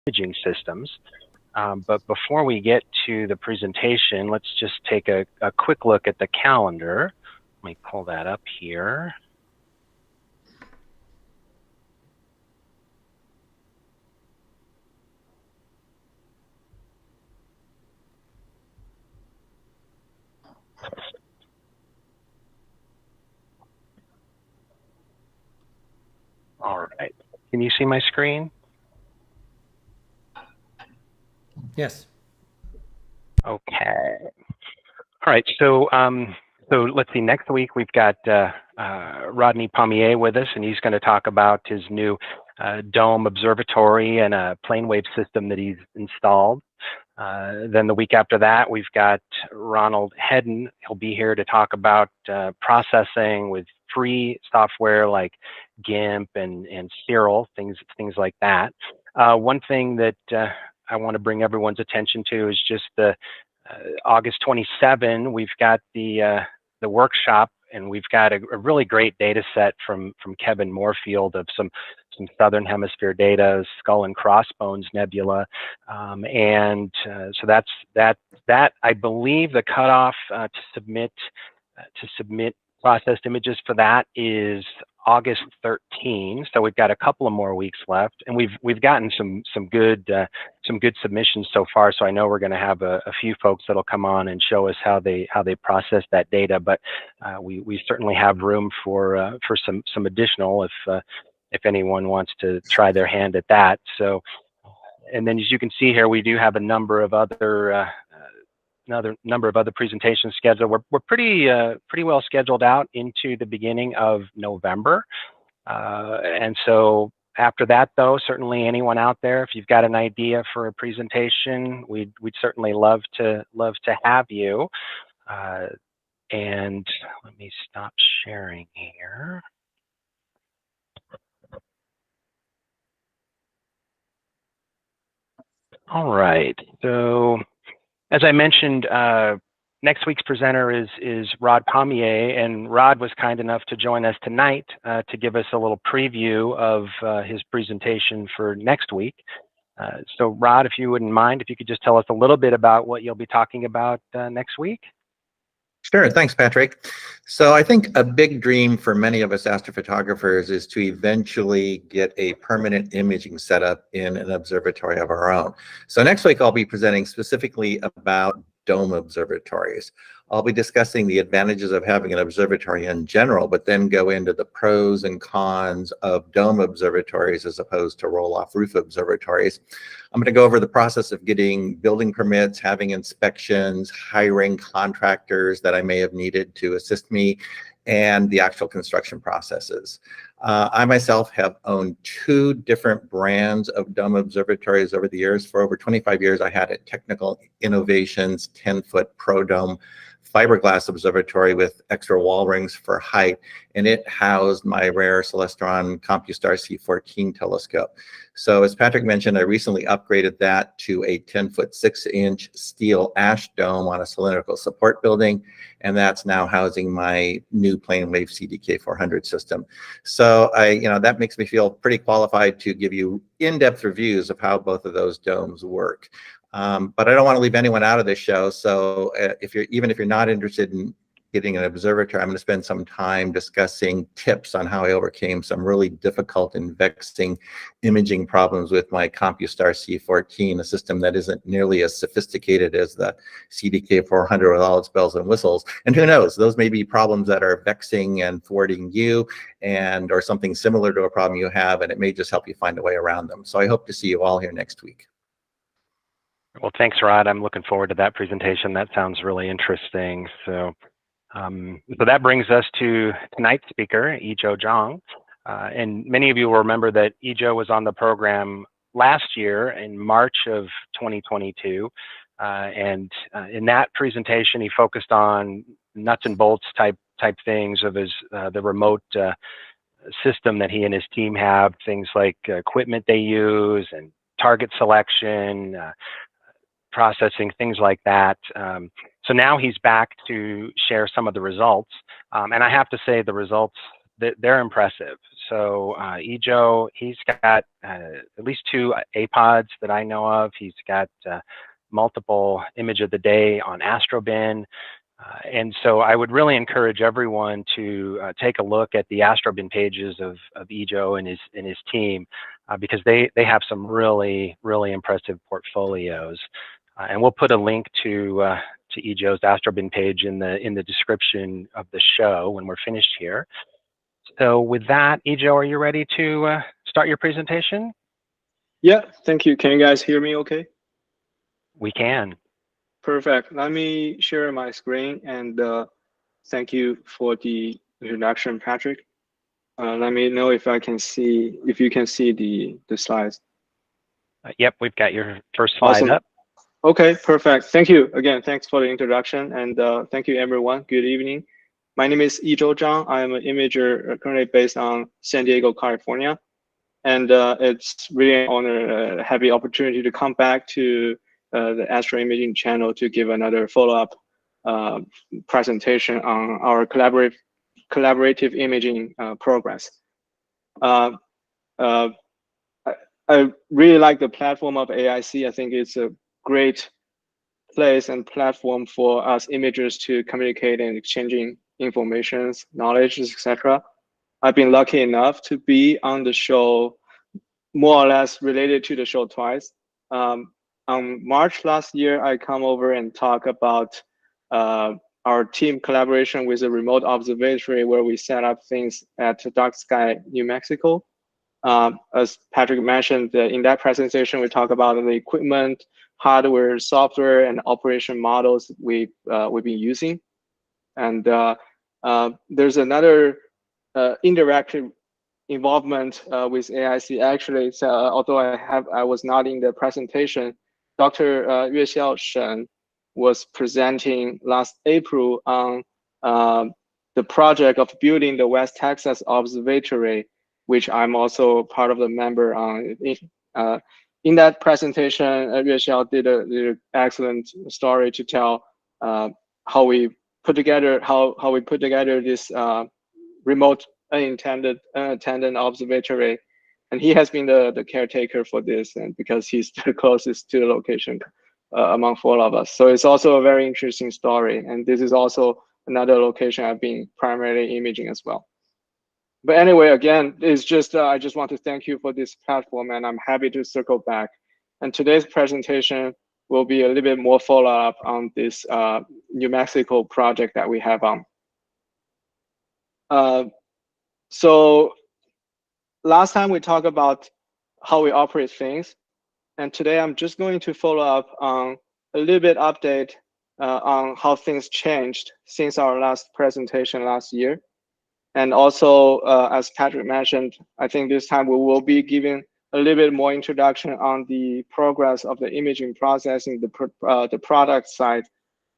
imaging systems. But before we get to the presentation, let's just take a quick look at the calendar. Let me pull that up here. All right. Can you see my screen? Yes. Okay. All right. So let's see. Next week we've got Rodney Pommier with us, and he's going to talk about his new dome observatory and a plane wave system that he's installed. Then the week after that, we've got Ronald Hedden. He'll be here to talk about processing with free software like GIMP and Cyril, things like that. One thing that I want to bring everyone's attention to is just the August 27. We've got the workshop, and we've got a really great data set from Kevin Moorfield of some Southern Hemisphere data, Skull and Crossbones Nebula, and so that I believe the cutoff to submit processed images for that is August 13. So we've got a couple of more weeks left, and we've gotten some good submissions so far. So I know we're going to have a few folks that'll come on and show us how they process that data. But we certainly have room for some additional if anyone wants to try their hand at that. So, and then as you can see here, we do have a number of other presentations scheduled. We're pretty well scheduled out into the beginning of November, and so after that, though, certainly anyone out there, if you've got an idea for a presentation, we'd certainly love to have you. And let me stop sharing here. All right. So, as I mentioned, next week's presenter is Rod Pommier, and Rod was kind enough to join us tonight to give us a little preview of his presentation for next week. So Rod, if you wouldn't mind, if you could just tell us a little bit about what you'll be talking about next week. Sure, thanks, Patrick. So I think a big dream for many of us astrophotographers is to eventually get a permanent imaging setup in an observatory of our own. So next week I'll be presenting specifically about dome observatories. I'll be discussing the advantages of having an observatory in general, but then go into the pros and cons of dome observatories as opposed to roll-off roof observatories. I'm going to go over the process of getting building permits, having inspections, hiring contractors that I may have needed to assist me, and the actual construction processes. I myself have owned 2 different brands of dome observatories over the years. For over 25 years, I had a Technical Innovations 10-foot Pro Dome fiberglass observatory with extra wall rings for height, and it housed my rare Celestron CompuStar C14 telescope. So as Patrick mentioned, I recently upgraded that to a 10-foot 6-inch steel ash dome on a cylindrical support building, and that's now housing my new plane wave CDK 400 system. So that makes me feel pretty qualified to give you in-depth reviews of how both of those domes work. But I don't want to leave anyone out of this show. So even if you're not interested in getting an observatory, I'm going to spend some time discussing tips on how I overcame some really difficult and vexing imaging problems with my CompuStar C14, a system that isn't nearly as sophisticated as the CDK 400 with all its bells and whistles. And who knows, those may be problems that are vexing and thwarting you, or something similar to a problem you have, and it may just help you find a way around them. So I hope to see you all here next week. Well, thanks, Rod. I'm looking forward to that presentation. That sounds really interesting. So that brings us to tonight's speaker, Yijo Zhang. And many of you will remember that Yijo was on the program last year in March of 2022. And in that presentation, he focused on nuts and bolts type things of the remote system that he and his team have, things like equipment they use and target selection, processing, things like that. So now he's back to share some of the results. And I have to say the results, they're impressive. So Ijo, he's got at least 2 APODs that I know of. He's got multiple image of the day on Astrobin. And so I would really encourage everyone to take a look at the Astrobin pages of Ijo and his team, because they have some really impressive portfolios. And we'll put a link to Ijo's Astrobin page in the description of the show when we're finished here. So with that, Ijo, are you ready to start your presentation? Yeah, thank you. Can you guys hear me okay? We can. Perfect. Let me share my screen, and thank you for the introduction, Patrick. Let me know if you can see the slides. Yep, we've got your first slide Awesome. up. Okay, perfect. Thank you again. Thanks for the introduction, and thank you everyone. Good evening. My name is Ijo Zhang. I am an imager currently based on San Diego, California, and it's really an honor, a happy opportunity to come back to the Astro-Imaging channel to give another follow-up presentation on our collaborative imaging progress. I really like the platform of AIC. I think it's a great place and platform for us imagers to communicate and exchanging information, knowledge, etc. I've been lucky enough to be on the show, more or less related to the show twice. On March last year, I come over and talk about our team collaboration with a remote observatory where we set up things at Dark Sky, New Mexico. As Patrick mentioned, in that presentation, we talk about the equipment, hardware, software, and operation models we've been using. And there's another indirect involvement with AIC. Actually, although I was not in the presentation, Dr. Yuexiao Shen was presenting last April on the project of building the West Texas Observatory, which I'm also part of the member on. In that presentation, Yuexiao did an excellent story to tell how we put together this remote unattended observatory, and he has been the caretaker for this, and because he's the closest to the location among 4 of us. So it's also a very interesting story, and this is also another location I've been primarily imaging as well. But anyway, again, it's just I just want to thank you for this platform, and I'm happy to circle back. And today's presentation will be a little bit more follow-up on this New Mexico project that we have on. So last time we talked about how we operate things, and today I'm just going to follow up on a little bit update on how things changed since our last presentation last year. And also, as Patrick mentioned, I think this time we will be giving a little bit more introduction on the progress of the imaging processing, the product side,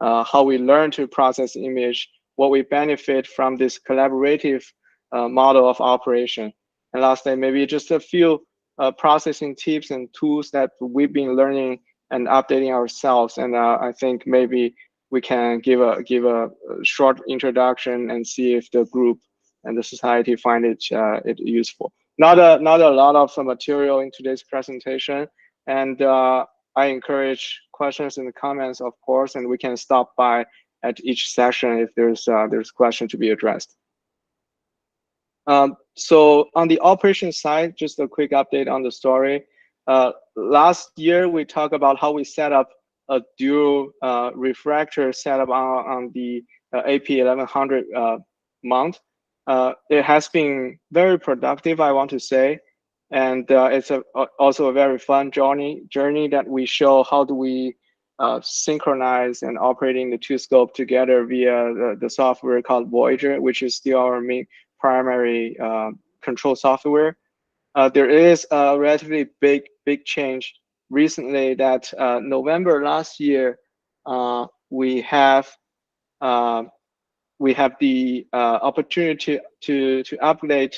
how we learn to process image, what we benefit from this collaborative model of operation. And lastly, maybe just a few processing tips and tools that we've been learning and updating ourselves. And I think maybe we can give a short introduction and see if the group and the society find it useful. Not a lot of material in today's presentation, and I encourage questions in the comments, of course, and we can stop by at each session if there's question to be addressed. So on the operation side, just a quick update on the story. Last year we talked about how we set up a dual refractor setup on the AP1100 mount. It has been very productive, I want to say, and it's also a very fun journey that we show how do we synchronize and operating the 2 scope together via the software called Voyager, which is still our main primary control software. There is a relatively big change recently that November last year we have the opportunity to upgrade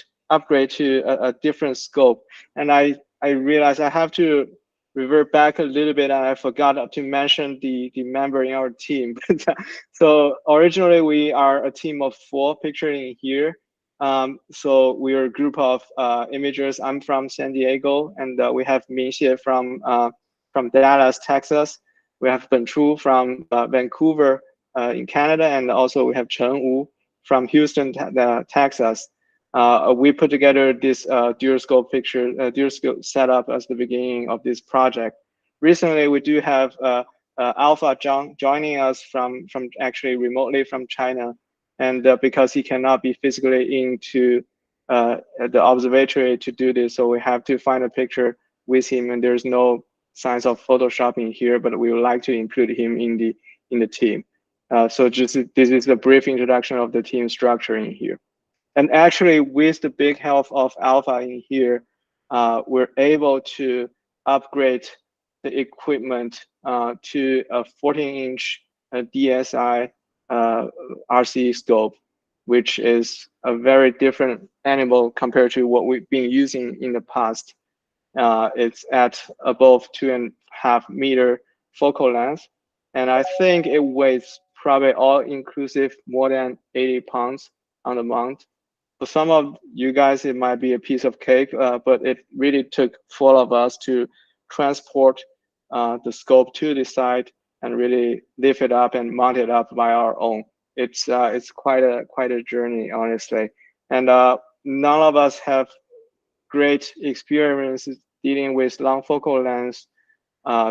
to a different scope, and I realized I have to revert back a little bit, and I forgot to mention the member in our team. So originally we are a team of 4 pictured in here, So we are a group of imagers. I'm from San Diego, and we have Mingxie from Dallas, Texas. We have Ben Chu from Vancouver in Canada, and also we have Chen Wu from Houston, Texas. We put together this dual scope setup as the beginning of this project. Recently, we do have Alpha joining us from actually remotely from China, and because he cannot be physically into the observatory to do this, so we have to find a picture with him, and there's no signs of photoshopping here, but we would like to include him in the team. So this is a brief introduction of the team structure in here. And actually, with the big help of Alpha in here, we're able to upgrade the equipment to a 14-inch DSI RC scope, which is a very different animal compared to what we've been using in the past. It's at above 2.5 meter focal length, and I think it weighs probably all inclusive more than 80 pounds on the mount. For some of you guys, it might be a piece of cake, but it really took 4 of us to transport the scope to the site and really lift it up and mount it up by our own. It's quite a journey, honestly, and none of us have great experience dealing with long focal length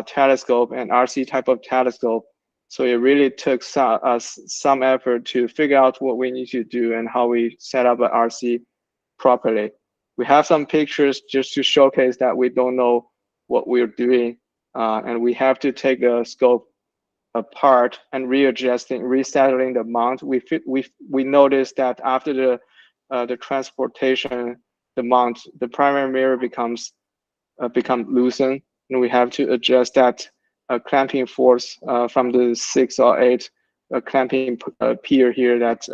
telescope and RC type of telescope. So it really took us some effort to figure out what we need to do and how we set up an RC properly. We have some pictures just to showcase that we don't know what we're doing, and we have to take the scope apart and resettling the mount. We noticed that after the transportation, the mount, the primary mirror become loosened, and we have to adjust that clamping force from the 6 or 8 clamping pier here that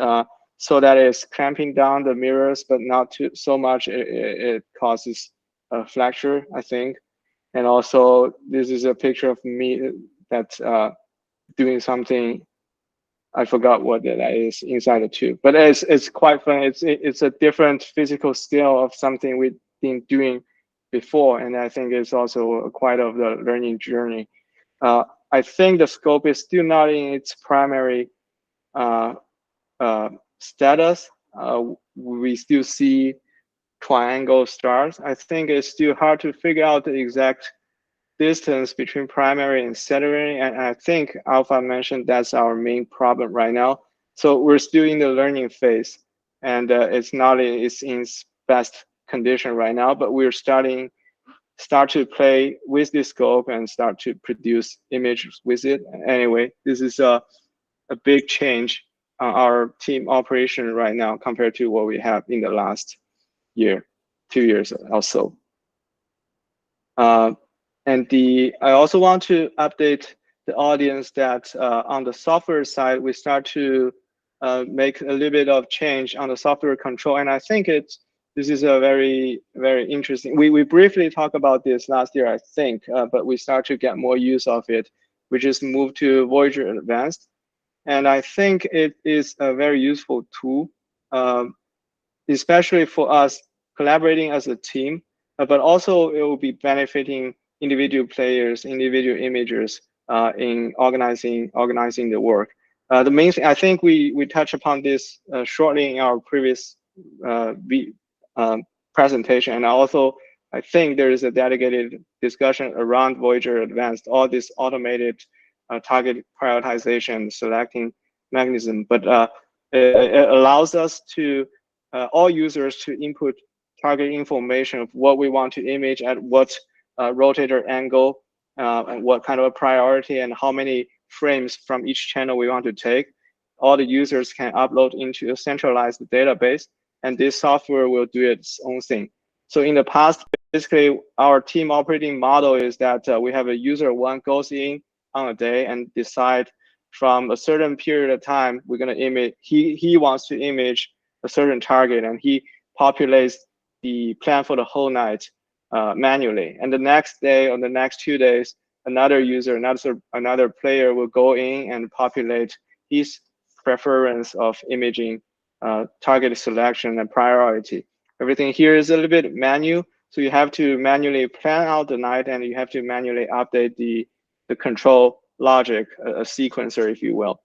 so that is clamping down the mirrors, but not too so much it causes a fracture, I think. And also, this is a picture of me that's doing something. I forgot what that is inside the tube, but it's quite fun. It's a different physical scale of something we've been doing before, and I think it's also quite of the learning journey. I think the scope is still not in its primary status. We still see triangle stars. I think it's still hard to figure out the exact distance between primary and secondary, and I think Alpha mentioned that's our main problem right now. So we're still in the learning phase, and it's not in its best condition right now, but we're start to play with this scope and start to produce images with it. Anyway, this is a big change on our team operation right now compared to what we have in the last year, 2 years or so. And I also want to update the audience that on the software side, we start to make a little bit of change on the software control. And I think this is a very, very interesting. We briefly talked about this last year, I think, but we start to get more use of it. We just moved to Voyager Advanced. And I think it is a very useful tool, especially for us collaborating as a team, but also it will be benefiting individual players, individual imagers in organizing the work. The main thing, I think we touched upon this shortly in our previous presentation, and also I think there is a dedicated discussion around Voyager Advanced, all this automated target prioritization selecting mechanism, but it allows us to all users to input target information of what we want to image at what rotator angle and what kind of a priority and how many frames from each channel we want to take. All the users can upload into a centralized database, and this software will do its own thing. So in the past, basically, our team operating model is that we have a user one goes in on a day and decide from a certain period of time, we're going to image, he wants to image a certain target, and he populates the plan for the whole night manually. And the next day or the next 2 days, another user, another player will go in and populate his preference of imaging target selection and priority. Everything here is a little bit manual, so you have to manually plan out the night, and you have to manually update the control logic, a sequencer, if you will.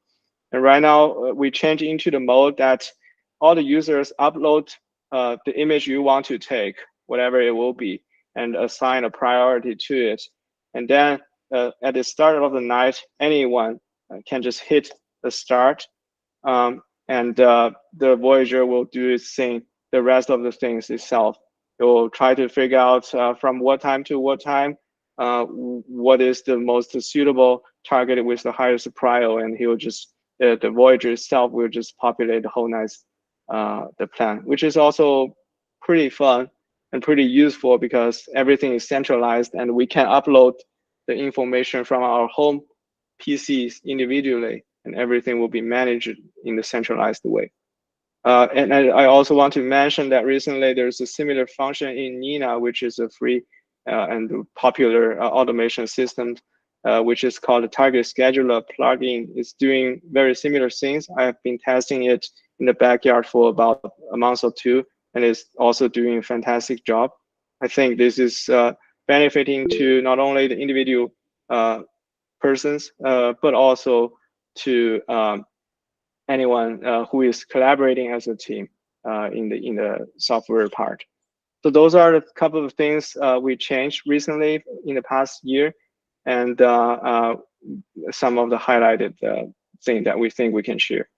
And right now, we change into the mode that all the users upload the image you want to take, whatever it will be, and assign a priority to it. And then at the start of the night, anyone can just hit the start, and the Voyager will do its thing, the rest of the things itself. It will try to figure out from what time to what time, what is the most suitable target with the highest prio, and he will just, the Voyager itself will just populate the whole night, the plan, which is also pretty fun and pretty useful because everything is centralized and we can upload the information from our home PCs individually, and everything will be managed in the centralized way. And I also want to mention that recently there's a similar function in Nina, which is a free and popular automation system, which is called the Target Scheduler plugin. It's doing very similar things. I have been testing it in the backyard for about a month or two, and it's also doing a fantastic job. I think this is benefiting to not only the individual persons, but also to anyone who is collaborating as a team in the software part. So those are a couple of things we changed recently in the past year, and some of the highlighted things that we think we can share.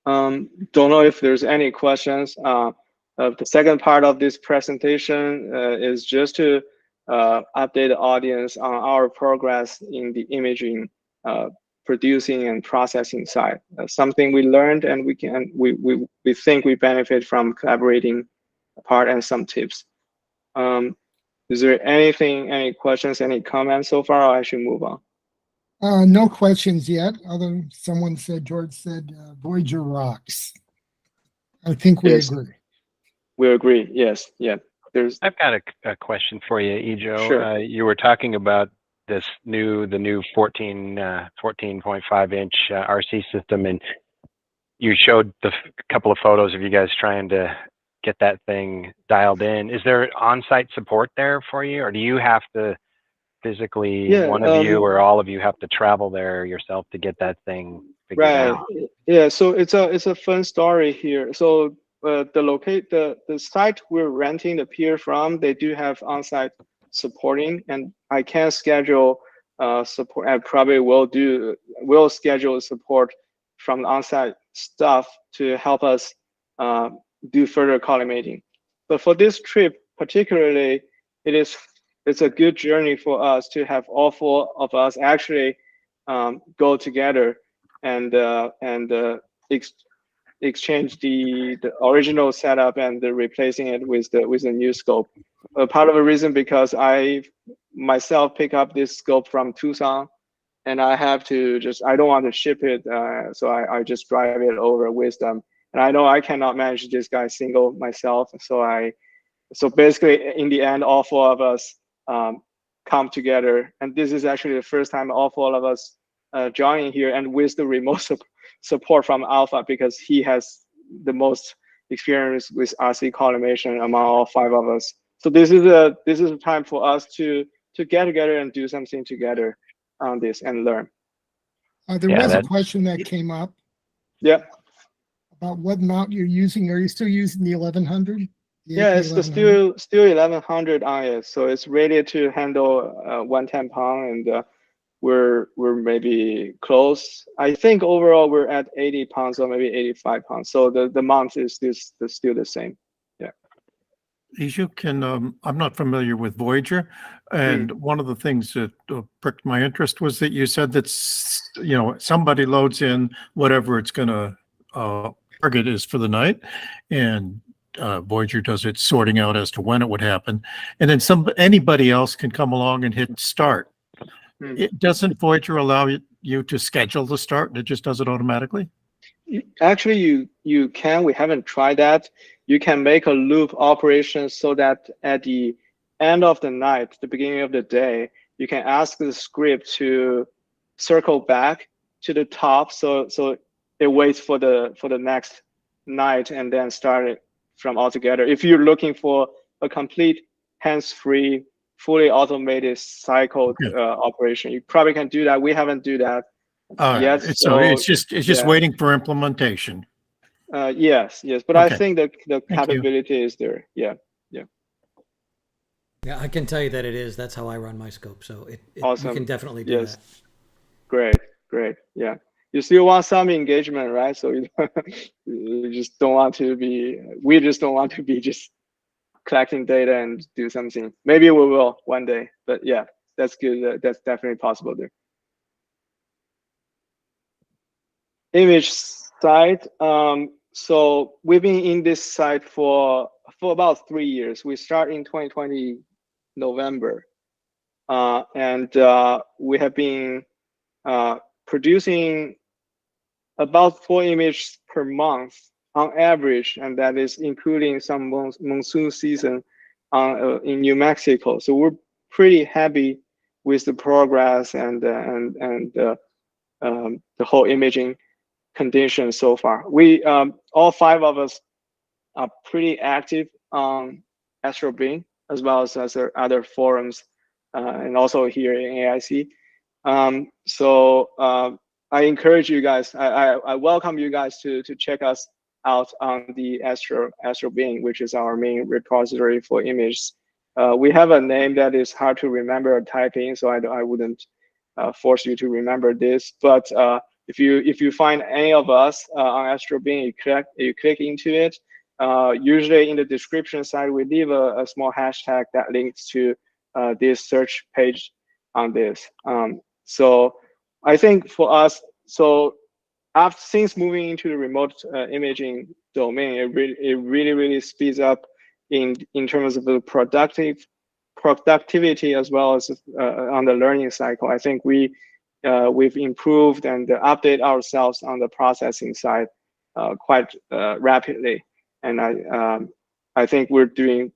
Don't know if there's any questions. The second part of this presentation is just to update the audience on our progress in the imaging producing and processing side. Something we learned, and we think we benefit from collaborating apart, and some tips. Is there any questions, any comments so far, or I should move on? No questions yet. Although George said, Voyager rocks. I think we agree. We agree. Yes. Yeah. I've got a question for you, Ijo. Sure. You were talking about the new 14.5 inch RC system, and you showed the couple of photos of you guys trying to get that thing dialed in. Is there on-site support there for you, or do you have to physically, one of you or all of you have to travel there yourself to get that thing figured out? Yeah, so it's a fun story here. So the site we're renting the pier from, they do have on-site supporting, and I can schedule support. I probably will schedule support from the on-site staff to help us do further collimating. But for this trip particularly, it's a good journey for us to have all four of us actually go together and exchange the original setup and replacing it with the new scope. Part of the reason because I myself pick up this scope from Tucson, and I have to I don't want to ship it, so I just drive it over with them. And I know I cannot manage this guy single myself, so basically in the end, all four of us come together, and this is actually the first time all four of us joining here, and with the remote support from Alpha, because he has the most experience with RC collimation among all five of us. So this is a time for us to get together and do something together on this and learn. There was a question that came up. Yeah. About what mount you're using. Are you still using the 1100? Yeah, it's still 1100 on it, so it's rated to handle 110 pound, and we're maybe close. I think overall we're at 80 pounds or maybe 85 pounds. So the mount is still the same. Yeah. Ijo, I'm not familiar with Voyager, and one of the things that pricked my interest was that you said that somebody loads in whatever it's going to target is for the night, and Voyager does its sorting out as to when it would happen, and then anybody else can come along and hit start. It doesn't Voyager allow you to schedule the start, and it just does it automatically? Actually, you can. We haven't tried that. You can make a loop operation so that at the end of the night, the beginning of the day, you can ask the script to circle back to the top. So it waits for the next night and then start it from altogether. If you're looking for a complete hands-free, fully automated cycle operation, you probably can do that. We haven't do that yet. So it's just waiting for implementation. Yes, but I think the capability is there. Yeah. Yeah, I can tell you that it is. That's how I run my scope. So Awesome. you can definitely do that. Great. Yeah. You still want some engagement, right? So you just don't want to be, we just don't want to be just collecting data and do something. Maybe we will one day, but yeah, that's good. That's definitely possible there. Image site. So we've been in this site for about 3 years. We start in 2020 November, and we have been producing about 4 images per month on average, and that is including some monsoon season in New Mexico. So we're pretty happy with the progress and the whole imaging conditions so far. We all 5 of us are pretty active on Astro-Imaging as well as other forums and also here in AIC. So I encourage you guys, I welcome you guys to check us out on the Astro-Imaging, which is our main repository for images. We have a name that is hard to remember or type in, so I wouldn't force you to remember this. But if you find any of us on Astro-Imaging, you click into it. Usually in the description side, we leave a small hashtag that links to this search page on this. So I think for us, since moving into the remote imaging domain, it really speeds up in terms of the productivity as well as on the learning cycle. I think we've improved and update ourselves on the processing side quite rapidly, and I think we're doing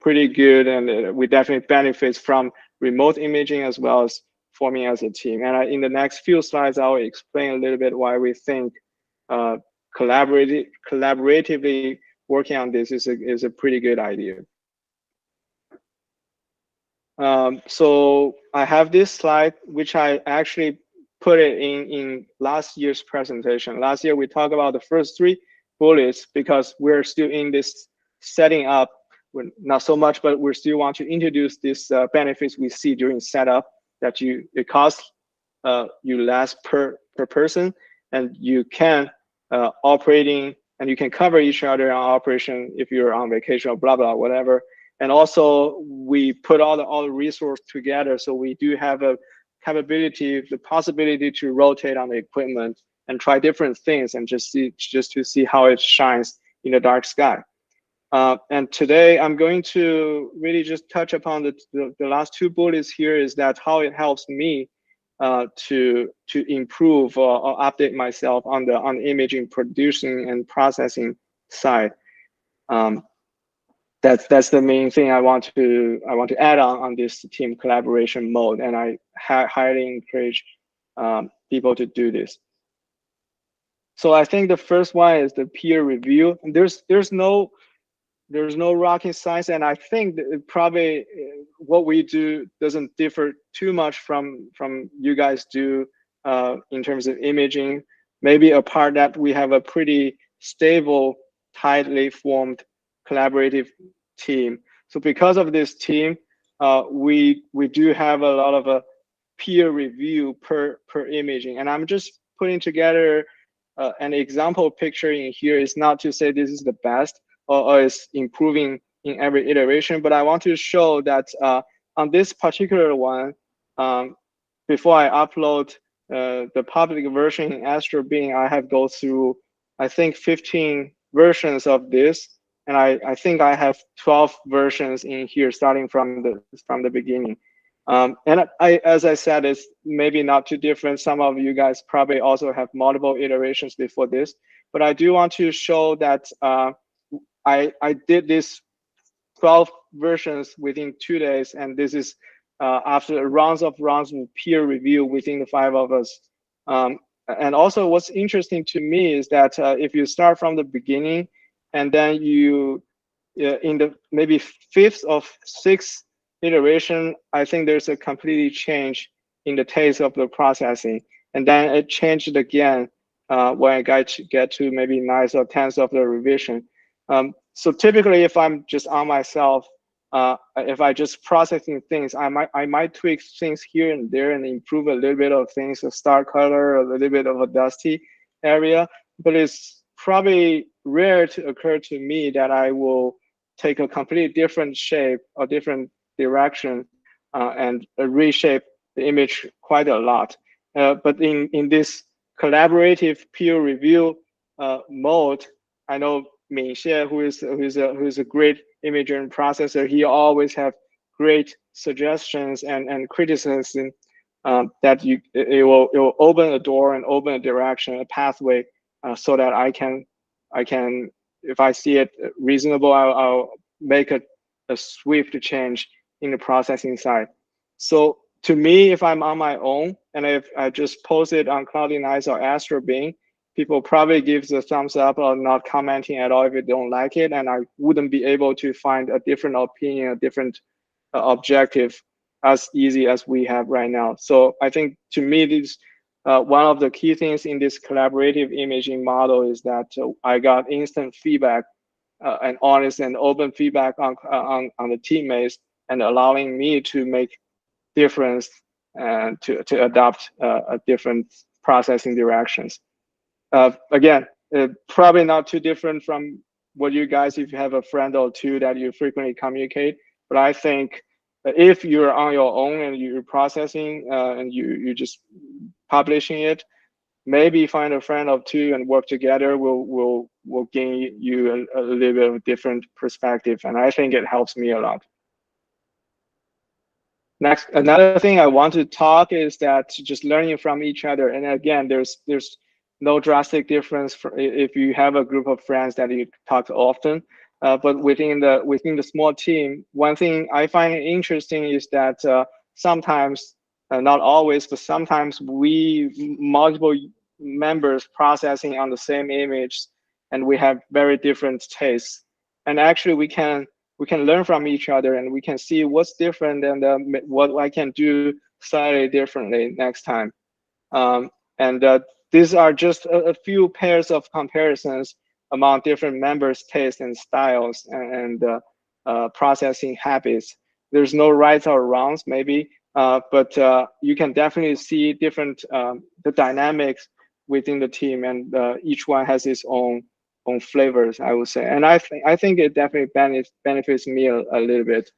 pretty good, and we definitely benefit from remote imaging as well as forming as a team. And in the next few slides, I'll explain a little bit why we think collaboratively working on this is a pretty good idea. So I have this slide, which I actually put it in last year's presentation. Last year, we talked about the first 3 bullets because we're still in this setting up. We're not so much, but we still want to introduce these benefits we see during setup, that it costs you less per person, and you can operating, and you can cover each other on operation if you're on vacation or blah blah whatever. And also we put all the resources together, so we do have a capability, the possibility to rotate on the equipment and try different things and just to see how it shines in the dark sky. And today I'm going to really just touch upon the last 2 bullets here, is that how it helps me to improve or update myself on the imaging producing and processing side. That's the main thing I want to add on this team collaboration mode, and I highly encourage people to do this. So I think the first one is the peer review. There's no rocket science, and I think that probably what we do doesn't differ too much from you guys do in terms of imaging. Maybe apart that we have a pretty stable, tightly formed collaborative team. So because of this team, we do have a lot of peer review per imaging, and I'm just putting together an example picture in here. Is not to say this is the best or is improving in every iteration, but I want to show that on this particular one, before I upload the public version in Astro-Imaging, I have go through, I think, 15 versions of this, and I think I have 12 versions in here starting from the beginning. And as I said, it's maybe not too different. Some of you guys probably also have multiple iterations before this, but I do want to show that I did this 12 versions within 2 days, and this is after rounds of peer review within the 5 of us. And also what's interesting to me is that if you start from the beginning and then you, in the maybe fifth or sixth iteration, I think there's a completely change in the taste of the processing. And then it changed again when I get to maybe ninth or 10th of the revision. So typically if I'm just on myself, if I just processing things, I might tweak things here and there and improve a little bit of things, a star color, a little bit of a dusty area. But it's probably rare to occur to me that I will take a completely different shape or different direction and reshape the image quite a lot. But in this collaborative peer review mode, I know Ming-Xie, who's a great imager and processor, he always have great suggestions and criticism that it will open a door and open a direction, a pathway, so that I can, if I see it reasonable, I'll make a swift change in the processing side. So to me, if I'm on my own and if I just post it on Cloudy Nights or Astro-Beam, people probably give the thumbs up or not commenting at all if they don't like it, and I wouldn't be able to find a different opinion, a different objective as easy as we have right now. So I think to me, this one of the key things in this collaborative imaging model is that I got instant feedback and honest and open feedback on the teammates, and allowing me to make difference and to adopt a different processing directions. Again, probably not too different from what you guys, if you have a friend or two that you frequently communicate. But I think if you're on your own and you're processing and you're just publishing it, maybe find a friend or two and work together will gain you a little bit of a different perspective. And I think it helps me a lot. Next, another thing I want to talk is that just learning from each other. And again, there's no drastic difference if you have a group of friends that you talk often. But within the small team, one thing I find interesting is that sometimes, not always, but sometimes multiple members processing on the same image, and we have very different tastes. And actually, we can learn from each other, and we can see what's different and what I can do slightly differently next time. These are just a few pairs of comparisons among different members' tastes and styles and processing habits. There's no rights or wrongs, maybe, but you can definitely see different the dynamics within the team, and each one has its own flavors, I would say. And I think it definitely benefits me a little bit.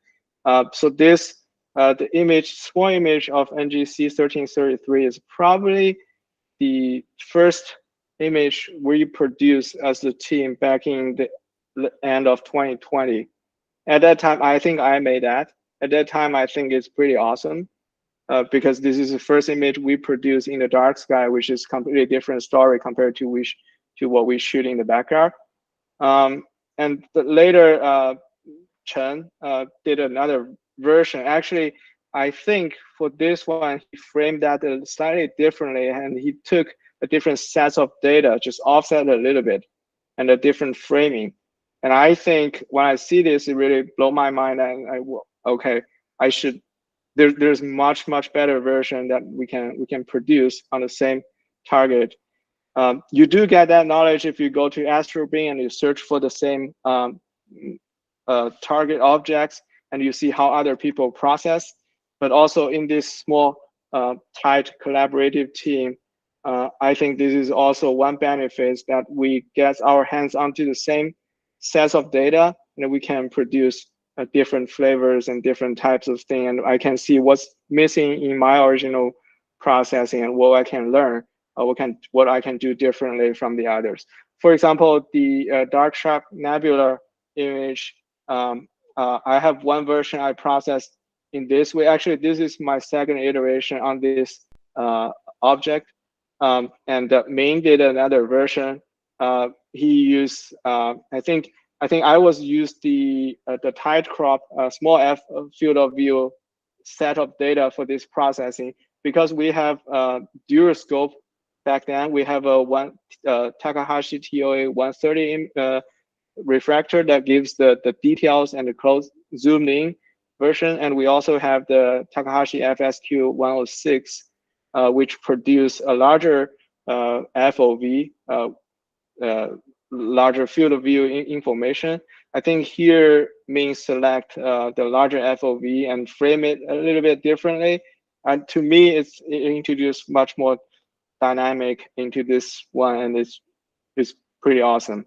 So this the small image of NGC 1333 is probably the first image we produced as a team back in the end of 2020. At that time, I think I made that. At that time, I think it's pretty awesome because this is the first image we produced in the dark sky, which is completely different story compared to what we shoot in the backyard. And later, Chen did another version. Actually, I think for this one, he framed that slightly differently, and he took a different set of data, just offset a little bit, and a different framing. And I think when I see this, it really blew my mind. And okay, I should. There's much better version that we can produce on the same target. You do get that knowledge if you go to Astro-Beam and you search for the same target objects, and you see how other people process. But also in this small, tight collaborative team, I think this is also one benefit, that we get our hands onto the same sets of data, and we can produce different flavors and different types of things. And I can see what's missing in my original processing and what I can learn, what I can do differently from the others. For example, the Dark Shark Nebula image, I have one version I processed in this way. Actually, this is my second iteration on this object. And Ming did another version. He used, I think I was used the tight crop small f field of view set of data for this processing, because we have dual scope back then. We have a Takahashi TOA 130 refractor that gives the details and the close zoomed in version. And we also have the Takahashi FSQ 106, which produce a larger FOV, larger field of view information. I think here means select the larger FOV and frame it a little bit differently. And to me, it introduced much more dynamic into this one, and it's pretty awesome.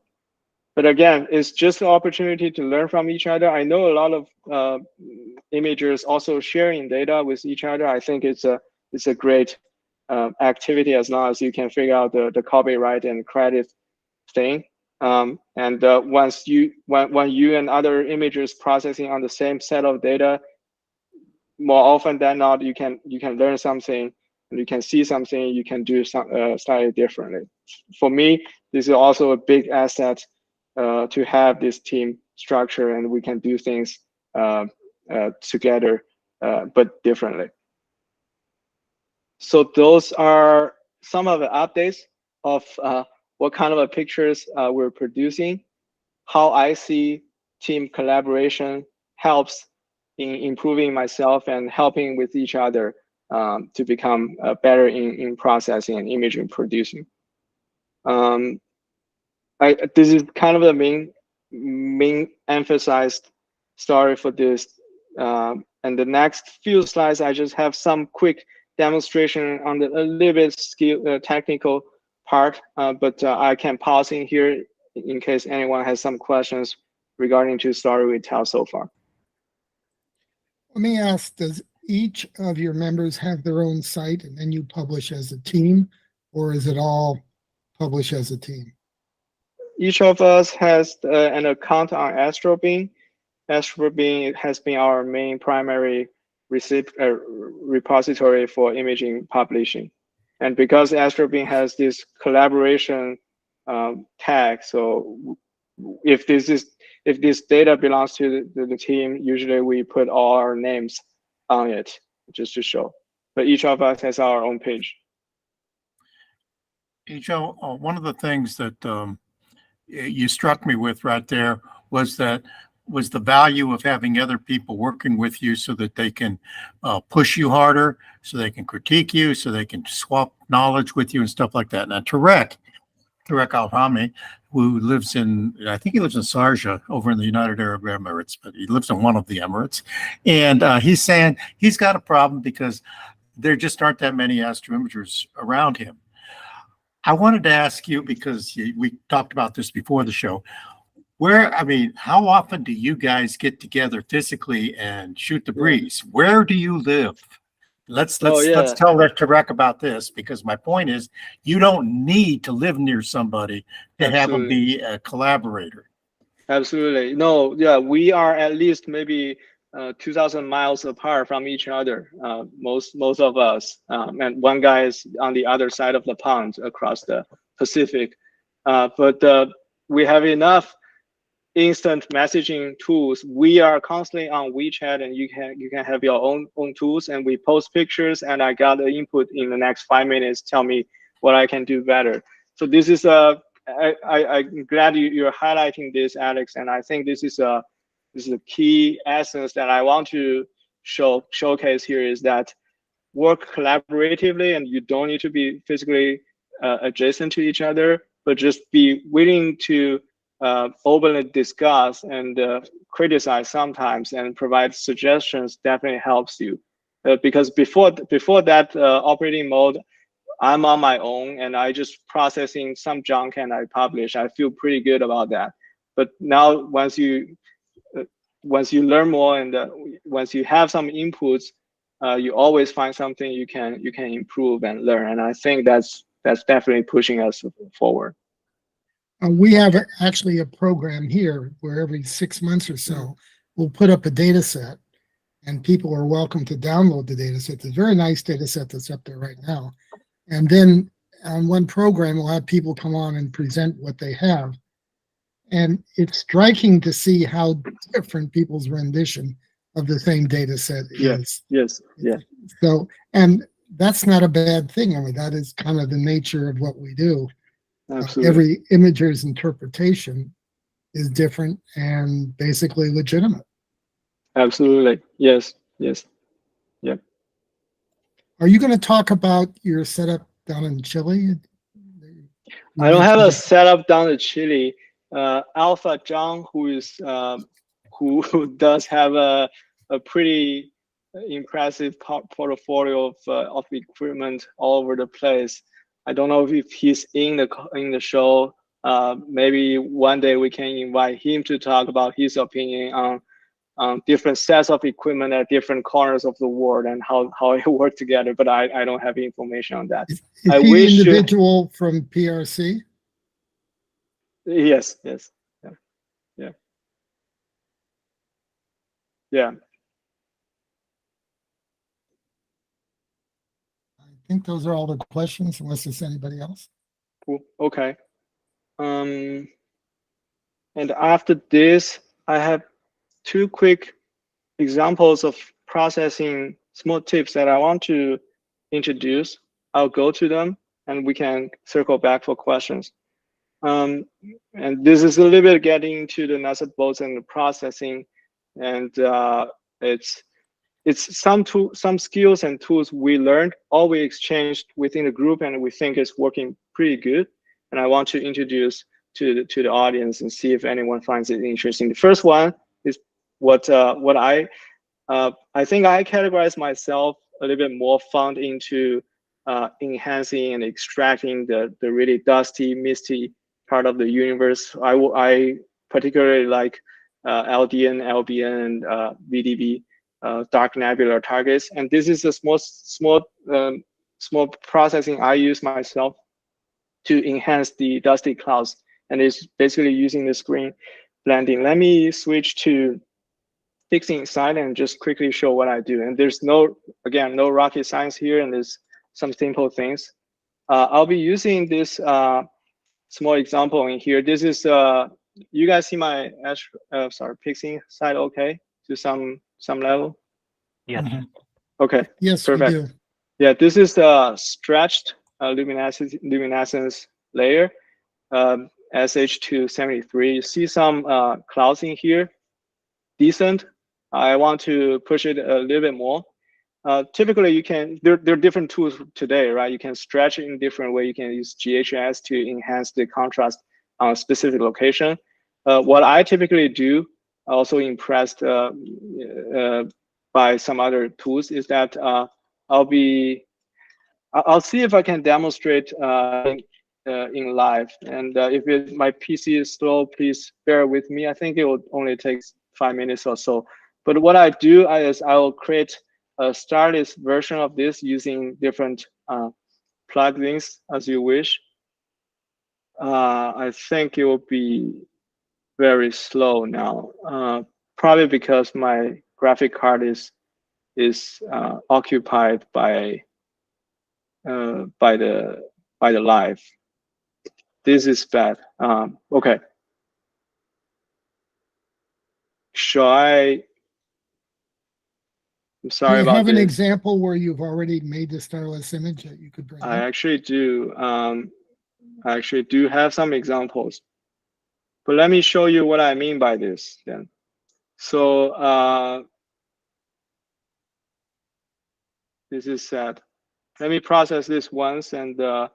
But again, it's just an opportunity to learn from each other. I know a lot of imagers also sharing data with each other. I think it's a great activity as long as you can figure out the copyright and credit thing. When you and other imagers processing on the same set of data, more often than not, you can learn something, and you can see something, you can do slightly differently. For me, this is also a big asset to have this team structure, and we can do things together, but differently. So those are some of the updates of what kind of pictures we're producing, how I see team collaboration helps in improving myself and helping with each other to become better in processing and imaging producing. This is kind of the main emphasized story for this. And the next few slides, I just have some quick demonstration on a little bit technical part, but I can pause in here in case anyone has some questions regarding to the story we tell so far. Let me ask, does each of your members have their own site and then you publish as a team, or is it all published as a team? Each of us has an account on Astro-Beam. Astro-Beam has been our main primary repository for imaging publishing. And because Astro-Beam has this collaboration tag, so if this data belongs to the team, usually we put all our names on it just to show. But each of us has our own page. Hey, Joe, one of the things that you struck me with right there was the value of having other people working with you so that they can push you harder, so they can critique you, so they can swap knowledge with you and stuff like that. Now, Tarek Al-Hami, who lives I think he lives in Sharjah over in the United Arab Emirates, but he lives in one of the Emirates. And he's saying he's got a problem because there just aren't that many astroimagers around him. I wanted to ask you, because we talked about this before the show, how often do you guys get together physically and shoot the breeze? Where do you live? Let's tell Tarek about this, because my point is you don't need to live near somebody to have them be a collaborator. Absolutely. No, yeah, we are at least maybe 2,000 miles apart from each other, most of us, and one guy is on the other side of the pond across the Pacific. But we have enough instant messaging tools. We are constantly on WeChat, and you can have your own tools, and we post pictures, and I got the input in the next 5 minutes, tell me what I can do better. So this is I'm glad you're highlighting this, Alex, and I think this is a key essence that I want to showcase here, is that work collaboratively, and you don't need to be physically adjacent to each other, but just be willing to openly discuss and criticize sometimes and provide suggestions definitely helps you. Because before that operating mode, I'm on my own and I just processing some junk and I publish. I feel pretty good about that. But now once you learn more and once you have some inputs, you always find something you can improve and learn. And I think that's definitely pushing us forward. We have actually a program here where every 6 months or so, we'll put up a data set and people are welcome to download the data set. It's a very nice data set that's up there right now. And then on one program, we'll have people come on and present what they have. And it's striking to see how different people's rendition of the same data set is. Yes. So, and that's not a bad thing. I mean, that is kind of the nature of what we do. Absolutely. Every imager's interpretation is different and basically legitimate. Absolutely. Yes. Yes. Yep. Are you going to talk about your setup down in Chile? I don't have a setup down in Chile. Alpha John, who does have a pretty impressive portfolio of equipment all over the place. I don't know if he's in the show. Maybe one day we can invite him to talk about his opinion on different sets of equipment at different corners of the world and how it works together. But I don't have information on that. Is I he wish the individual from PRC? Yes. Yes. Yeah. Yeah. Yeah. I think those are all the questions, unless there's anybody else. Cool. Okay. And after this, I have two quick examples of processing small tips that I want to introduce. I'll go to them and we can circle back for questions. And this is a little bit getting to the nuts and bolts and the processing, and it's some skills and tools we learned, all we exchanged within the group, and we think is working pretty good. And I want to introduce to the audience and see if anyone finds it interesting. The first one is what I think I categorize myself a little bit more fond into enhancing and extracting the really dusty, misty part of the universe. I particularly like LDN, LBN, VDB, dark nebular targets, and this is a small processing I use myself to enhance the dusty clouds, and it's basically using the screen blending. Let me switch to fixing side and just quickly show what I do. And there's no rocket science here, and there's some simple things. I'll be using this small example in here. This is you guys see my pixing side okay to some level? Yes. Okay. Yes, perfect. we do. Yeah, this is the stretched luminescence layer, SH273. You see some clouds in here, decent. I want to push it a little bit more. Typically, you can, there are different tools today, right? You can stretch it in different way. You can use GHS to enhance the contrast on a specific location. What I typically do, also impressed by some other tools, is that I'll see if I can demonstrate in live. And if my PC is slow, please bear with me. I think it will only take 5 minutes or so. But what I do is I will create a starless version of this using different plugins as you wish. I think it will be very slow now, probably because my graphic card is occupied by the live. This is bad. Okay. Shall I? I'm sorry Do you about have an this. example where you've already made the starless image that you could bring I up? actually do. I actually do have some examples, but let me show you what I mean by this then. So this is sad. Let me process this once, and but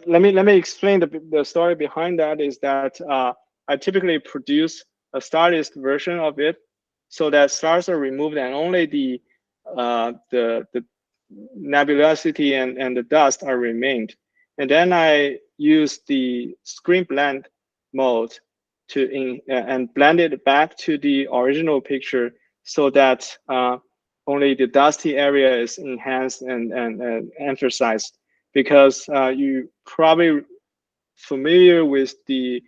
let me explain the story behind that. Is that I typically produce a starless version of it, so that stars are removed and only the nebulosity and the dust are remained. And then I use the screen blend mode to and blend it back to the original picture, so that only the dusty area is enhanced and emphasized. Because you probably familiar with the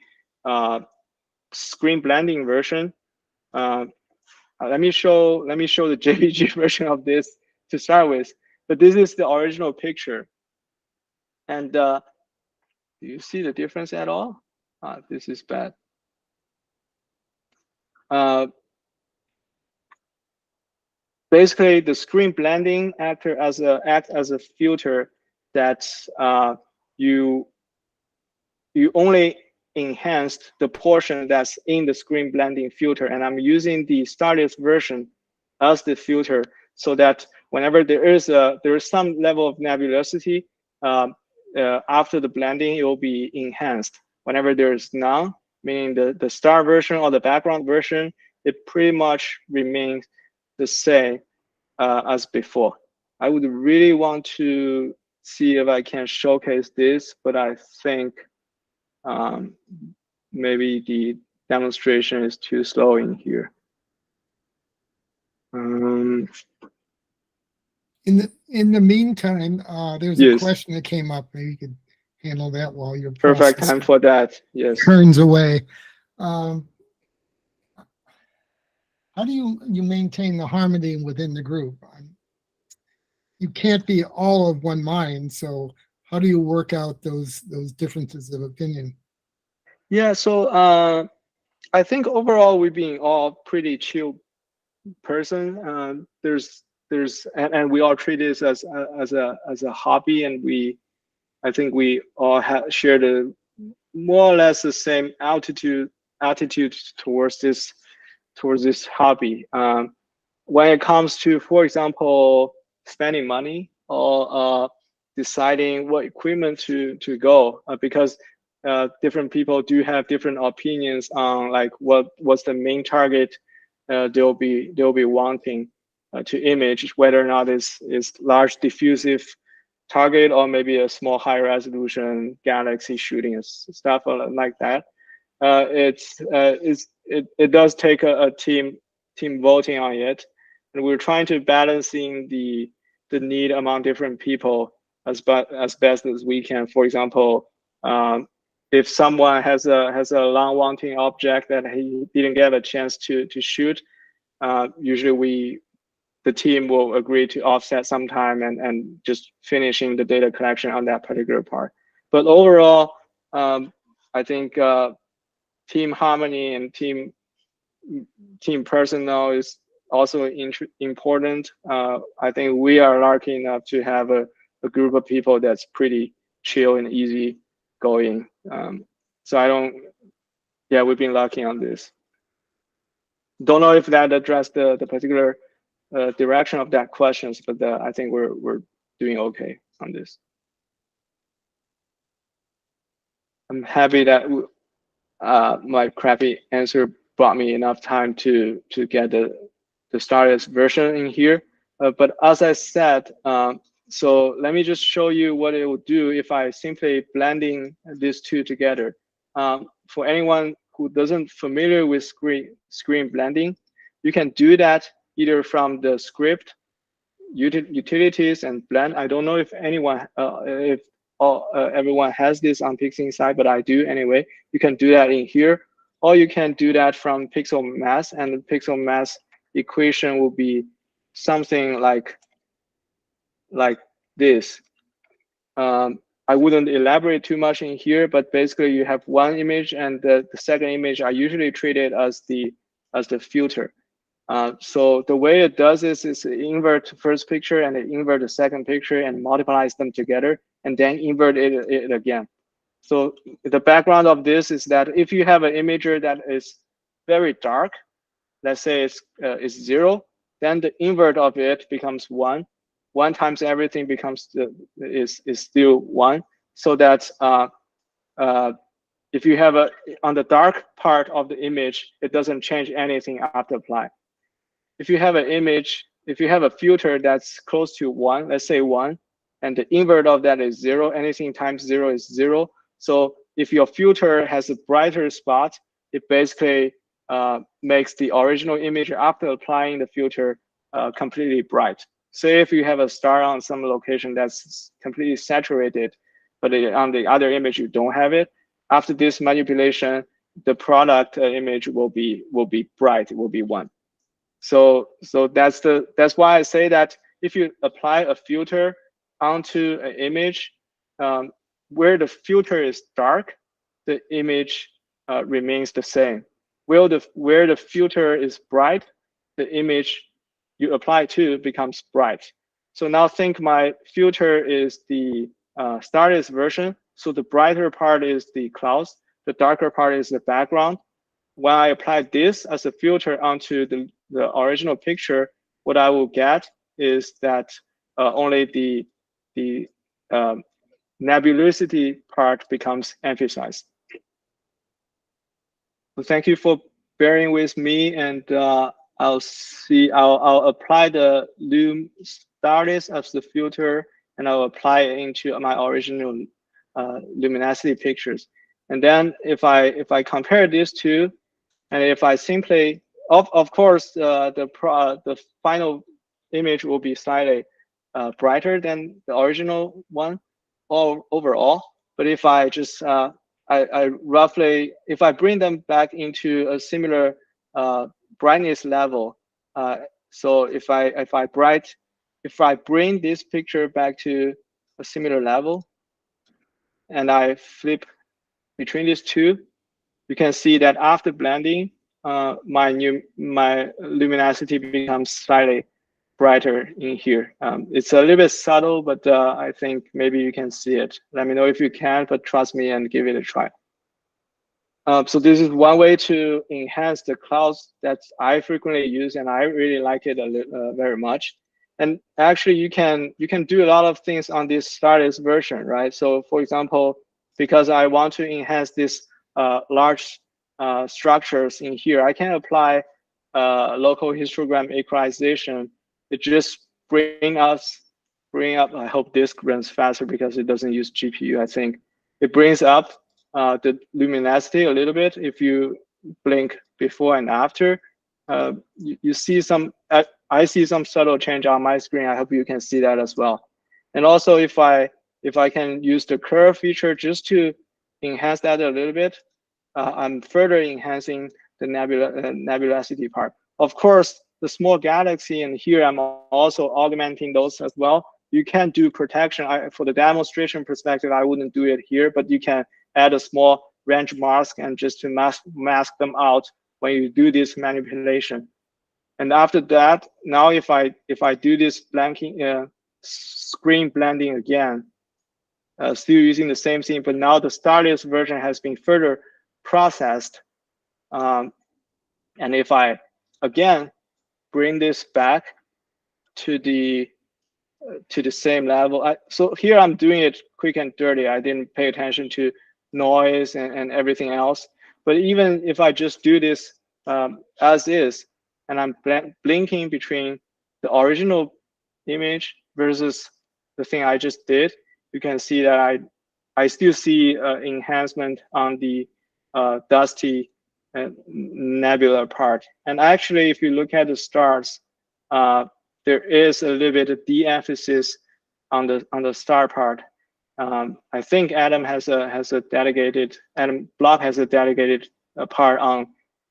screen blending version. Let me show the JPG version of this to start with. But this is the original picture. And do you see the difference at all? This is bad. basically the screen blending act as a filter that you only enhanced the portion that's in the screen blending filter, and I'm using the starless version as the filter so that whenever there is some level of nebulosity after the blending, it will be enhanced. Whenever there's none, meaning the star version or the background version, it pretty much remains the same as before. I would really want to see if I can showcase this, but I think maybe the demonstration is too slow in here. In the meantime, there's a Yes. question that came up. Maybe you could handle that while your Perfect process time for that. Yes. turns away. How do you maintain the harmony within the group? You can't be all of one mind, so how do you work out those differences of opinion? Yeah, so I think overall we've been all pretty chill person. And we all treat this as a hobby, and I think we all share the more or less the same attitude towards this hobby. When it comes to, for example, spending money or deciding what equipment to go, because different people do have different opinions on like what's the main target they'll be wanting to image, whether or not is large diffusive target or maybe a small high resolution galaxy shooting and stuff like that. It does take a team voting on it, and we're trying to balancing the need among different people as best as we can. For example, if someone has a long wanting object that he didn't get a chance to shoot, usually the team will agree to offset some time and just finishing the data collection on that particular part. But overall, I think team harmony and team personnel is also important. I think we are lucky enough to have a group of people that's pretty chill and easy going. So we've been lucky on this. Don't know if that addressed the particular direction of that questions, but I think we're doing okay on this. I'm happy that my crappy answer brought me enough time to get the starless version in here. But as I said, so let me just show you what it will do if I simply blending these two together. For anyone who doesn't familiar with screen blending, you can do that either from the script, utilities, and blend. I don't know if anyone, everyone has this on PixInsight, but I do anyway. You can do that in here, or you can do that from pixel mass, and the pixel mass equation will be something like this. I wouldn't elaborate too much in here, but basically you have one image, and the second image are usually treated as the filter. So the way it does is invert first picture and invert the second picture and multiplies them together, and then invert it again. So the background of this is that if you have an imager that is very dark, let's say it's 0, then the invert of it becomes 1. 1 times everything becomes is still 1. So that if you have on the dark part of the image, it doesn't change anything after apply. If you have an image, if you have a filter that's close to 1, let's say 1, and the invert of that is 0, anything times 0 is 0. So if your filter has a brighter spot, it basically makes the original image after applying the filter completely bright. Say if you have a star on some location that's completely saturated, but on the other image you don't have it, after this manipulation, the product image will be bright, it will be 1. So that's why I say that if you apply a filter onto an image, where the filter is dark, the image remains the same. Where the filter is bright, the image you apply to becomes bright. So now think my filter is the Stardust version. So the brighter part is the clouds, the darker part is the background. When I apply this as a filter onto the original picture, what I will get is that only the nebulosity part becomes emphasized. So thank you for bearing with me, and I'll apply the Loom Stardust as the filter, and I'll apply it into my original luminosity pictures. And then if I compare these two, and if I simply, of course, the final image will be slightly brighter than the original one overall. But if I just I roughly, if I bring them back into a similar brightness level, so if I bring this picture back to a similar level, and I flip between these two, you can see that after blending, my luminosity becomes slightly brighter in here. It's a little bit subtle, but I think maybe you can see it. Let me know if you can, but trust me and give it a try. So this is one way to enhance the clouds that I frequently use, and I really like it very much. And actually, you can do a lot of things on this Stardust version, right? So for example, because I want to enhance this large structures in here, I can apply local histogram equalization. It just bring up. I hope this runs faster because it doesn't use GPU. I think it brings up the luminosity a little bit. If you blink before and after, you see some. I see some subtle change on my screen. I hope you can see that as well. And also, if I can use the curve feature just to enhance that a little bit, I'm further enhancing the nebulosity part. Of course, the small galaxy, and here I'm also augmenting those as well. You can do protection. For the demonstration perspective, I wouldn't do it here, but you can add a small range mask and just to mask them out when you do this manipulation. And after that, now if I do this blanking screen blending again, still using the same thing, but now the Stardust version has been further processed. And if I again bring this back to the same level, so here I'm doing it quick and dirty. I didn't pay attention to noise and everything else. But even if I just do this as is, and I'm blinking between the original image versus the thing I just did, you can see that I still see enhancement on the dusty nebular part. And actually, if you look at the stars, there is a little bit of de-emphasis on the star part. I think Adam Block has a dedicated part on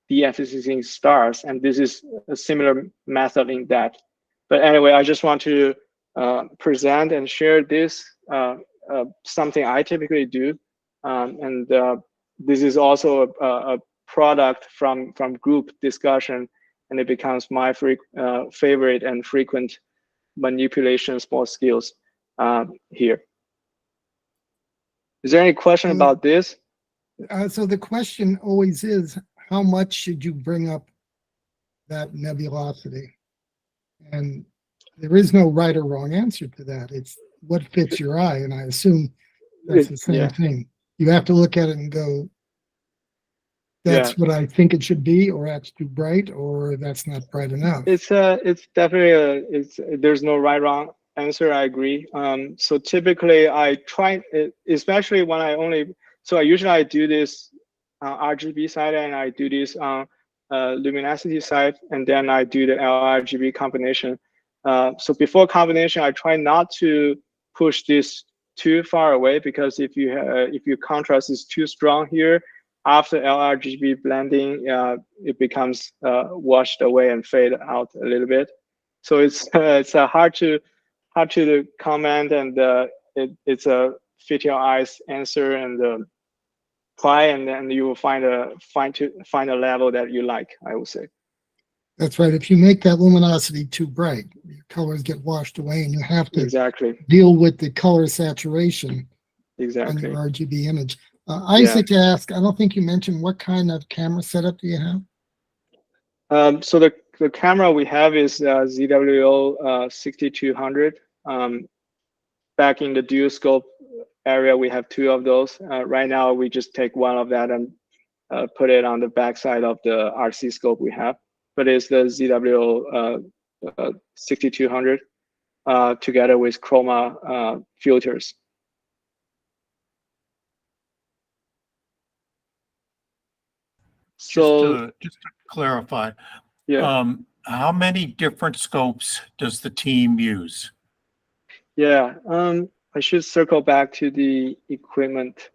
de-emphasizing stars, and this is a similar method in that. But anyway, I just want to present and share this, something I typically do, and this is also a product from group discussion, and it becomes my favorite and frequent manipulation small skills here. Is there any question about this? So the question always is, how much should you bring up that nebulosity? And there is no right or wrong answer to that. It's what fits your eye, and I assume that's the same thing. You have to look at it and go, that's what I think it should be, or that's too bright, or that's not bright enough. It's definitely there's no right wrong answer. I agree. So typically I try, especially when I usually do this RGB side, and I do this on luminosity side, and then I do the LRGB combination. So before combination, I try not to push this too far away, because if your contrast is too strong here, after LRGB blending, it becomes washed away and fade out a little bit. So it's hard to comment, and it's a fit your eyes answer, and try, and then you will find a level that you like, I would say. That's right. If you make that luminosity too bright, your colors get washed away, and you have to Exactly. deal with the color saturation on Exactly. your RGB image. Isaac asked, I don't think you mentioned what kind of camera setup do you have? So the camera we have is ZWO 6200. Back in the dual scope area, we have 2 of those. Right now, we just take one of that and put it on the backside of the RC scope we have. But it's the ZWO 6200 together with chroma filters. So Just to clarify, yeah, how many different scopes does the team use? yeah. I should circle back to the equipment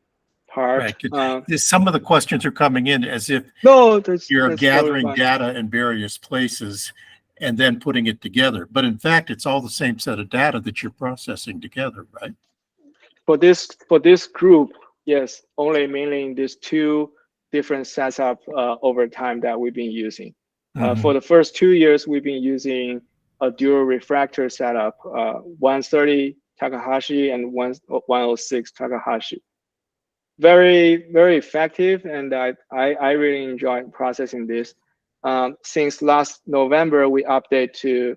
part. Right. 'Cause some of the questions are coming in as if No, you're that's gathering totally fine. data in various places and then putting it together. But in fact, it's all the same set of data that you're processing together, right? For this group, yes, only mainly in these 2 different setup over time that we've been using. For the first 2 years, we've been using a dual refractor setup, 130 Takahashi and 106 Takahashi. Very, very effective, and I really enjoy processing this. Since last November, we update to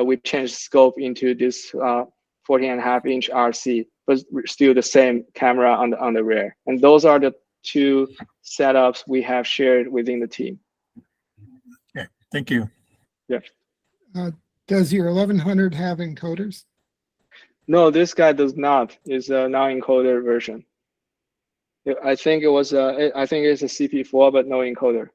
we changed scope into this 14.5-inch RC, but still the same camera on the rear. And those are the 2 setups we have shared within the team. Okay, thank you. Yeah. Does your 1100 have encoders? No, this guy does not. It's a non-encoder version. I think it was I think it's a CP4, but no encoder.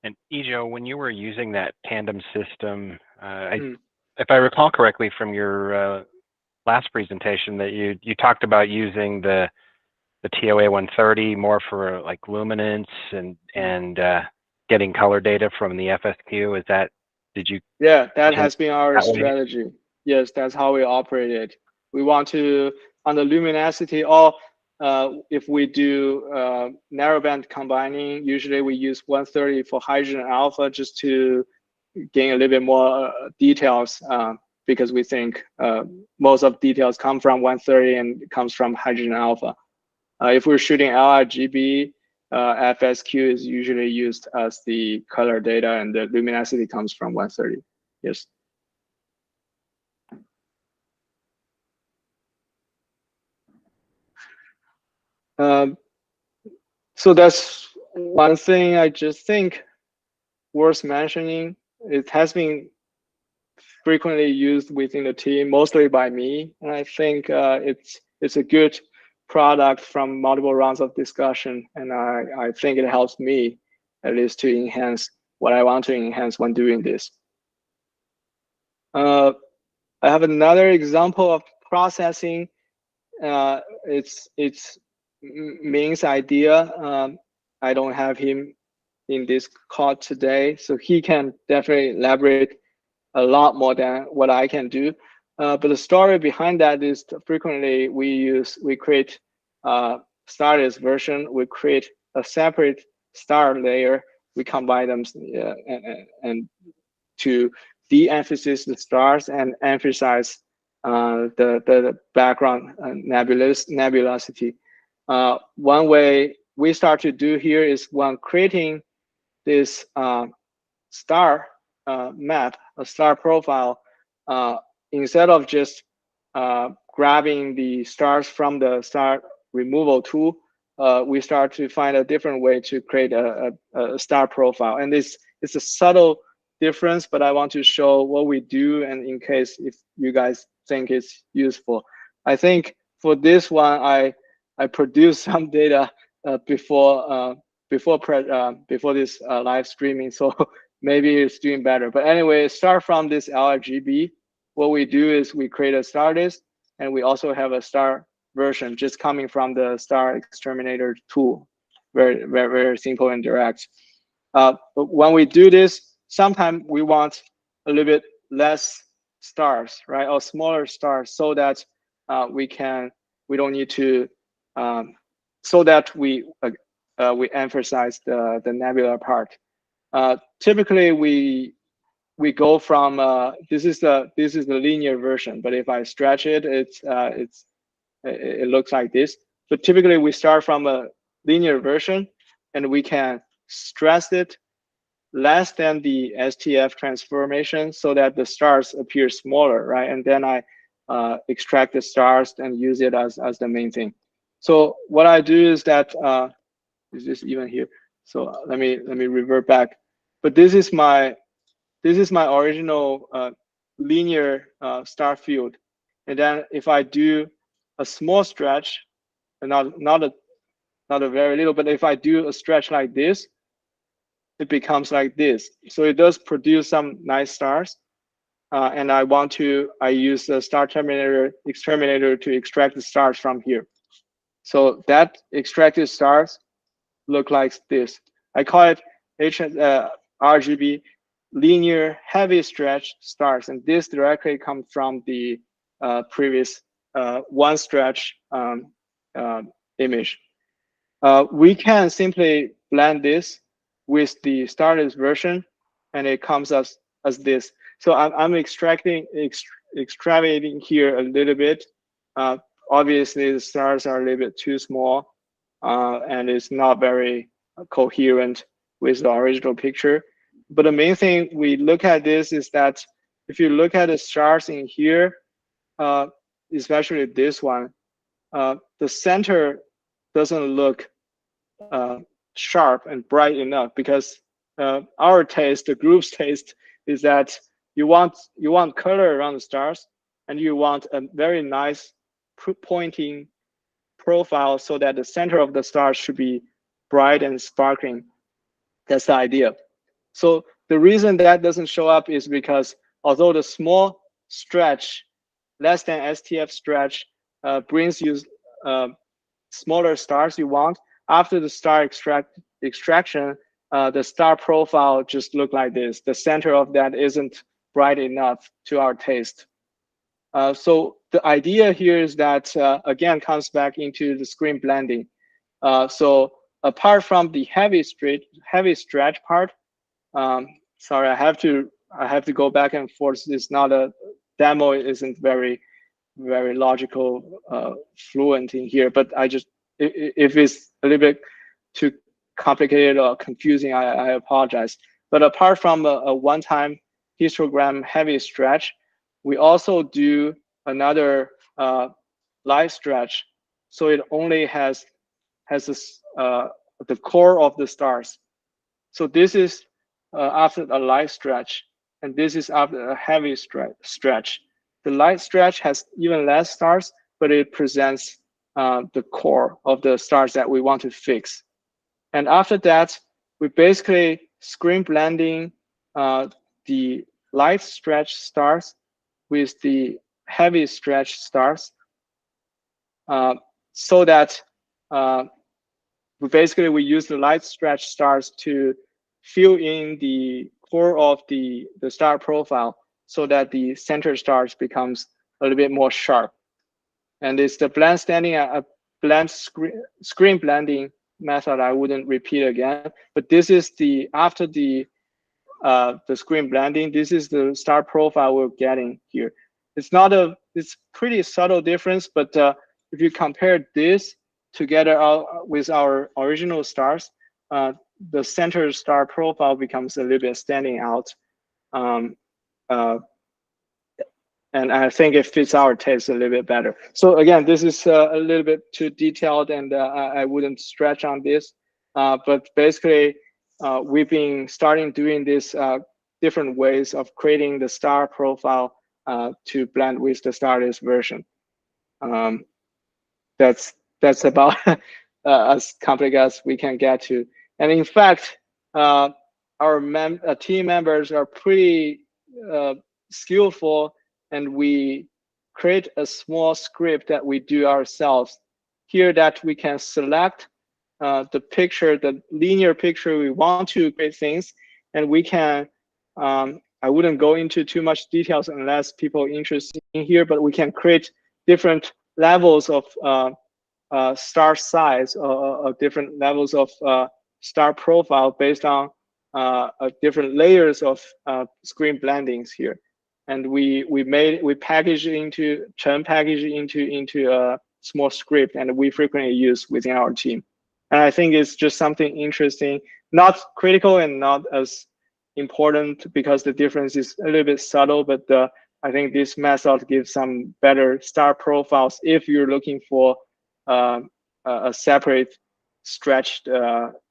And Ijo, when you were using that tandem system, if I recall correctly from your last presentation, that you talked about using the TOA 130 more for like luminance and getting color data from the FSQ. Is that, did you? Yeah, that has been our that way? strategy. Yes, that's how we operate it. We want to, on the luminosity, or if we do narrowband combining, usually we use 130 for hydrogen alpha just to gain a little bit more details because we think most of details come from 130 and comes from hydrogen alpha. If we're shooting LRGB, FSQ is usually used as the color data, and the luminosity comes from 130. Yes. So that's one thing I just think worth mentioning. It has been frequently used within the team, mostly by me, and I think it's a good product from multiple rounds of discussion, and I think it helps me at least to enhance what I want to enhance when doing this. I have another example of processing. It's Ming's idea. I don't have him in this call today, so he can definitely elaborate a lot more than what I can do. But the story behind that is frequently we create starless version. We create a separate star layer. We combine them and to de-emphasize the stars and emphasize the background nebulosity. One way we start to do here is when creating this star map, a star profile, instead of just grabbing the stars from the star removal tool, we start to find a different way to create a star profile. And it's a subtle difference, but I want to show what we do, and in case if you guys think it's useful. I think for this one, I produced some data before this live streaming, so maybe it's doing better. But anyway, start from this LRGB. What we do is we create a star list, and we also have a star version just coming from the star exterminator tool. Very, very, very simple and direct. But when we do this, sometimes we want a little bit less stars, right, or smaller stars, so that we don't need to, so that we we emphasize the nebular part. Typically, we go from this is the linear version, but if I stretch it, it looks like this. But typically, we start from a linear version, and we can stress it less than the STF transformation so that the stars appear smaller, right? And then I extract the stars and use it as the main thing. So what I do is that, is this even here? So let me revert back. But this is my original linear star field. And then if I do a small stretch, and not a very little, but if I do a stretch like this, it becomes like this. So it does produce some nice stars. And I use the star exterminator to extract the stars from here. So that extracted stars look like this. I call it RGB, linear heavy stretch stars. And this directly comes from the previous one stretch image. We can simply blend this with the starless version, and it comes as this. So I'm extracting here a little bit. Obviously, the stars are a little bit too small, and it's not very coherent with the original picture. But the main thing we look at this is that if you look at the stars in here, especially this one, the center doesn't look sharp and bright enough, because our taste, the group's taste, is that you want color around the stars, and you want a very nice pointing profile so that the center of the stars should be bright and sparkling. That's the idea. So the reason that doesn't show up is because although the small stretch, less than STF stretch, brings you smaller stars you want, after the star extraction, the star profile just look like this. The center of that isn't bright enough to our taste. So the idea here is that, again, comes back into the screen blending. So apart from the heavy stretch part, sorry, I have to go back and forth. It's not a demo, isn't very logical, fluent in here, but if it's a little bit too complicated or confusing, I apologize. But apart from a one-time histogram heavy stretch, we also do another light stretch. So it only has this, the core of the stars. So this is after a light stretch, and this is after a heavy stretch. The light stretch has even less stars, but it presents the core of the stars that we want to fix. And after that, we basically screen blending the light stretch stars with the heavy stretch stars, so that we use the light stretch stars to fill in the core of the star profile, so that the center stars becomes a little bit more sharp. And it's the screen blending method. I wouldn't repeat again, but this is after the screen blending, this is the star profile we're getting here. It's pretty subtle difference, but if you compare this together with our original stars, the center star profile becomes a little bit standing out. And I think it fits our taste a little bit better. So again, this is a little bit too detailed, and I wouldn't stretch on this. But basically, we've been starting doing this different ways of creating the star profile to blend with the starless version. That's about as complicated as we can get to. And in fact, our team members are pretty skillful, and we create a small script that we do ourselves here, that we can select the linear picture we want to create things, and we can, I wouldn't go into too much details unless people are interested in here, but we can create different levels of star size or different levels of star profile based on different layers of screen blendings here, and we package into a small script, and we frequently use within our team. And I think it's just something interesting, not critical and not as important because the difference is a little bit subtle, but I think this method gives some better star profiles if you're looking for a separate stretched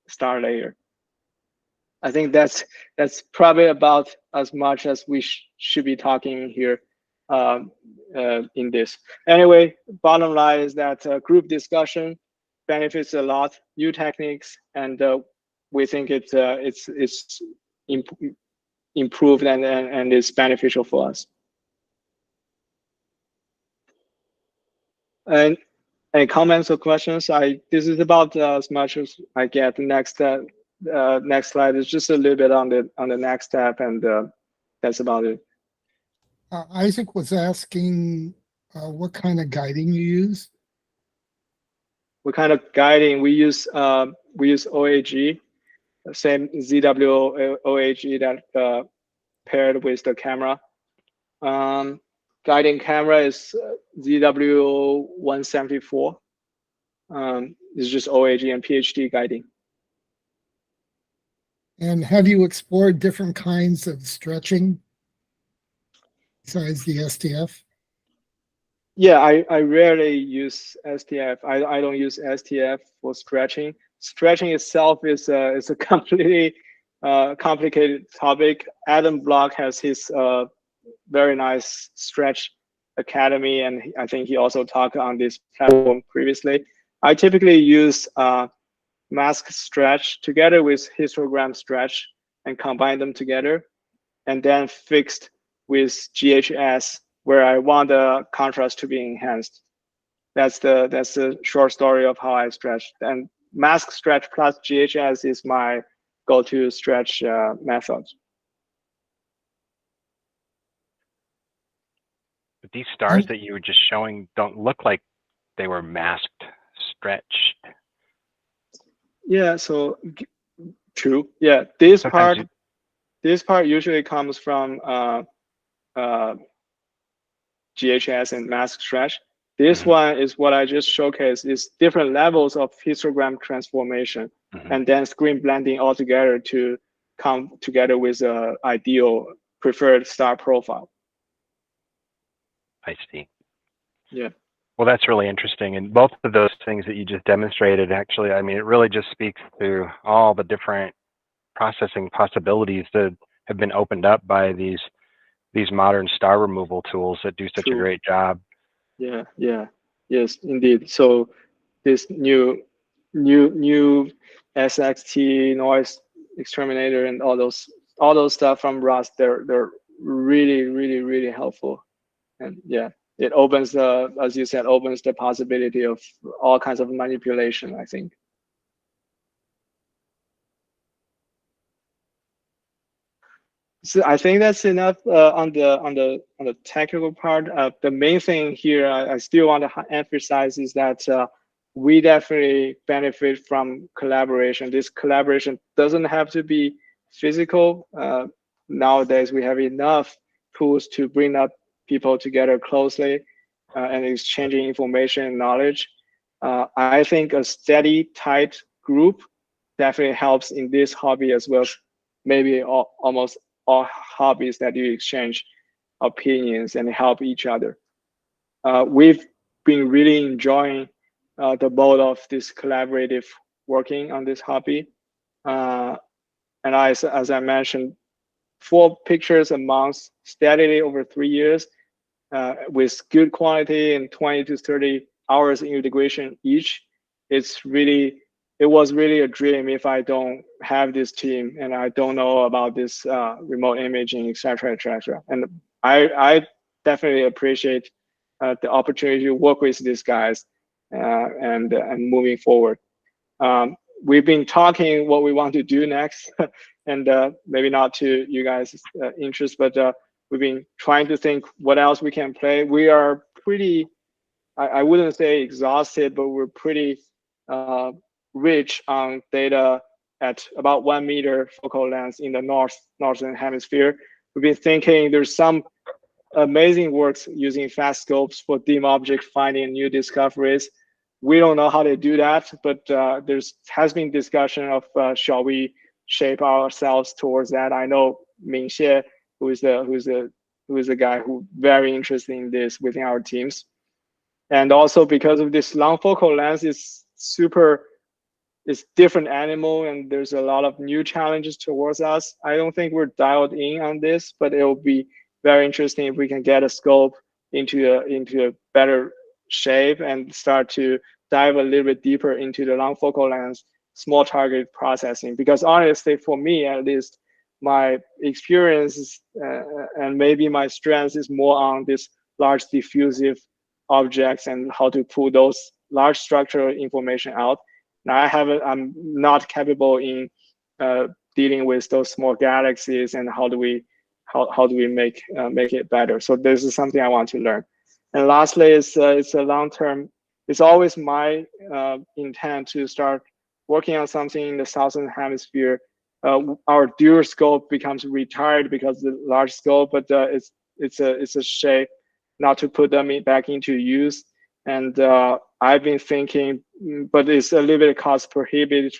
star layer. I think that's probably about as much as we should be talking here in this. Anyway, bottom line is that group discussion benefits a lot, new techniques, and we think it's improved and is beneficial for us. And any comments or questions? This is about as much as I get. Next slide is just a little bit on the next step, and that's about it. Isaac was asking what kind of guiding you use. What kind of guiding we use? We use OAG, same ZW OAG that paired with the camera. Guiding camera is ZW 174. It's just OAG and PhD guiding. And have you explored different kinds of stretching besides the STF? Yeah, I rarely use STF. I don't use STF for stretching. Stretching itself is a completely complicated topic. Adam Block has his very nice stretch academy, and I think he also talked on this platform previously. I typically use mask stretch together with histogram stretch and combine them together, and then fixed with GHS where I want the contrast to be enhanced. That's the short story of how I stretch. And mask stretch plus GHS is my go-to stretch method. But these stars that you were just showing don't look like they were masked, stretched. Yeah, so true. Yeah, this Sometimes part usually comes from GHS and mask stretch. This one is what I just showcased, is different levels of histogram transformation and then screen blending all together to come together with an ideal preferred star profile. I see. Yeah. Well, that's really interesting. And both of those things that you just demonstrated, actually, I mean, it really just speaks to all the different processing possibilities that have been opened up by these modern star removal tools that do such a great job. Yeah, yeah, yes, indeed. So this new SXT noise exterminator and all those stuff from Rust, they're really helpful. And yeah, it opens as you said, opens the possibility of all kinds of manipulation, I think. So I think that's enough on the technical part. The main thing here I still want to emphasize is that we definitely benefit from collaboration. This collaboration doesn't have to be physical. Nowadays, we have enough tools to bring up people together closely and exchanging information and knowledge. I think a steady, tight group definitely helps in this hobby as well. Maybe almost all hobbies that you exchange opinions and help each other. We've been really enjoying the mode of this collaborative working on this hobby. And as I mentioned, 4 pictures a month steadily over 3 years with good quality and 20 to 30 hours in integration each. It was really a dream if I don't have this team and I don't know about this remote imaging, et cetera. And I definitely appreciate the opportunity to work with these guys and moving forward. We've been talking what we want to do next, and maybe not to you guys' interest, but we've been trying to think what else we can play. We are pretty I wouldn't say exhausted, but we're pretty rich on data at about 1 meter focal length in the northern hemisphere. We've been thinking there's some amazing works using fast scopes for dim object finding and new discoveries. We don't know how to do that, but has been discussion of shall we shape ourselves towards that. I know Mingxie, who is the guy who very interested in this within our teams. And also because of this long focal length, it's different animal, and there's a lot of new challenges towards us. I don't think we're dialed in on this, but it will be very interesting if we can get a scope into a better shape and start to dive a little bit deeper into the long focal length, small target processing. Because honestly, for me at least, my experience and maybe my strength is more on this large diffusive objects and how to pull those large structural information out. Now I'm not capable in dealing with those small galaxies, and how do we make it better? So this is something I want to learn. And lastly, it's a long term. It's always my intent to start working on something in the southern hemisphere. Our dual scope becomes retired because of the large scope, but it's a shame not to put them back into use. And I've been thinking, but it's a little bit cost prohibitive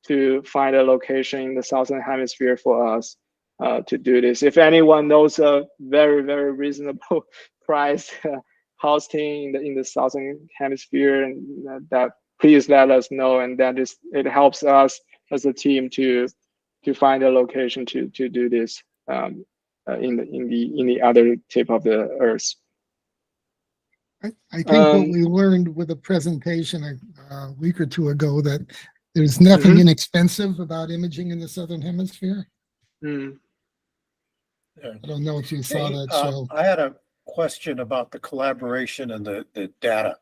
to find a location in the southern hemisphere for us to do this. If anyone knows a very, very reasonable price hosting in the southern hemisphere, and that please let us know. And it helps us as a team to find a location to do this in the other tip of the Earth. I think what we learned with a presentation a week or two ago, that there's nothing inexpensive about imaging in the southern hemisphere. I don't know if you saw that show. I had a question about the collaboration and the data.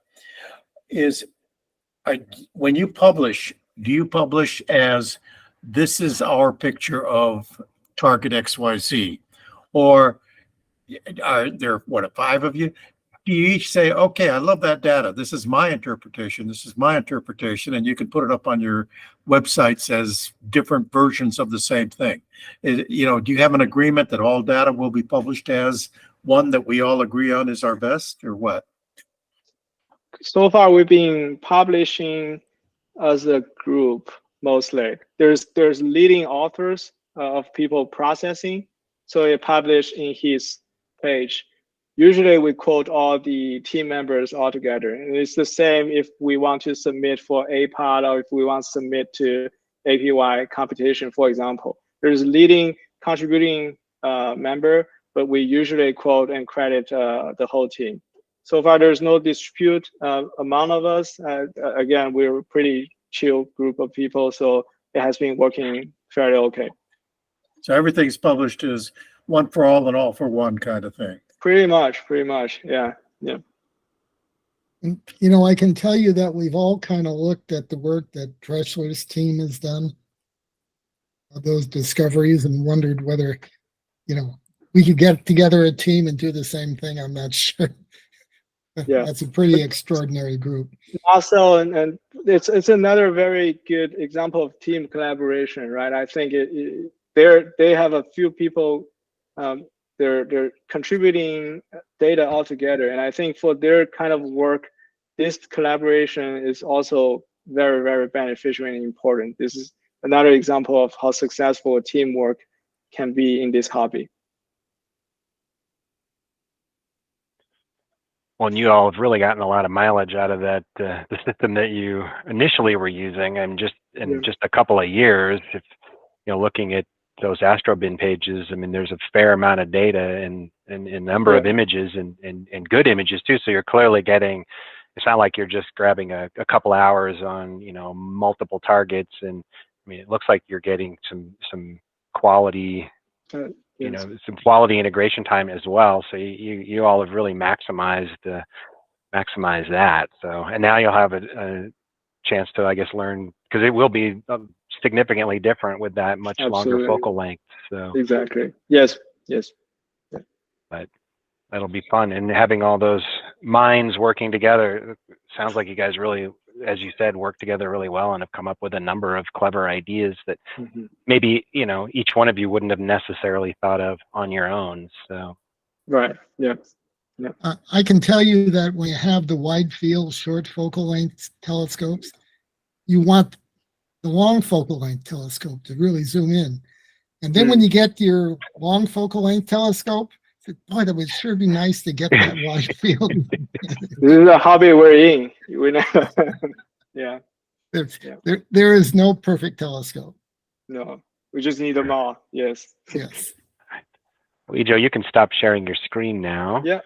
When you publish, do you publish as this is our picture of target XYZ, or are there 5 of you? Do you each say, okay, I love that data, this is my interpretation, and you can put it up on your websites as different versions of the same thing? Do you have an agreement that all data will be published as one that we all agree on is our best, or what? So far, we've been publishing as a group mostly. There's leading authors of people processing, so they publish in his page. Usually we quote all the team members all together. And it's the same if we want to submit for APOD or if we want to submit to APY competition, for example. There's leading contributing member, but we usually quote and credit the whole team. So far, there's no dispute among of us. Again, we're a pretty chill group of people, so it has been working fairly okay. So everything's published as one for all and all for one kind of thing. Pretty much, yeah. And, I can tell you that we've all kind of looked at the work that Dressler's team has done, those discoveries, and wondered whether, we could get together a team and do the same thing. I'm not sure. Yeah, that's a pretty extraordinary group. Also, and it's another very good example of team collaboration, right? I think they have a few people. They're contributing data all together, and I think for their kind of work, this collaboration is also very, very beneficial and important. This is another example of how successful teamwork can be in this hobby. Well, and you all have really gotten a lot of mileage out of that, the system that you initially were using, and just a couple of years, if looking at those AstroBin pages, I mean, there's a fair amount of data and a number of images and good images too. So you're clearly getting, it's not like you're just grabbing a couple hours on, multiple targets. And I mean, it looks like you're getting some quality, some quality integration time as well. So you all have really maximized that. So, and now you'll have a chance to, I guess, learn, because it will be significantly different with that much longer focal length. So exactly. Yes. But that'll be fun, and having all those minds working together. It sounds like you guys really, as you said, work together really well and have come up with a number of clever ideas that maybe, each one of you wouldn't have necessarily thought of on your own. So. Right. Yeah. I can tell you that when you have the wide field, short focal length telescopes, you want the long focal length telescope to really zoom in. And then when you get your long focal length telescope, boy, that would sure be nice to get that wide field. This is a hobby we're in. Yeah. There is no perfect telescope. No, we just need them all. Yes. Yes. Well, Joe, you can stop sharing your screen now. Yeah.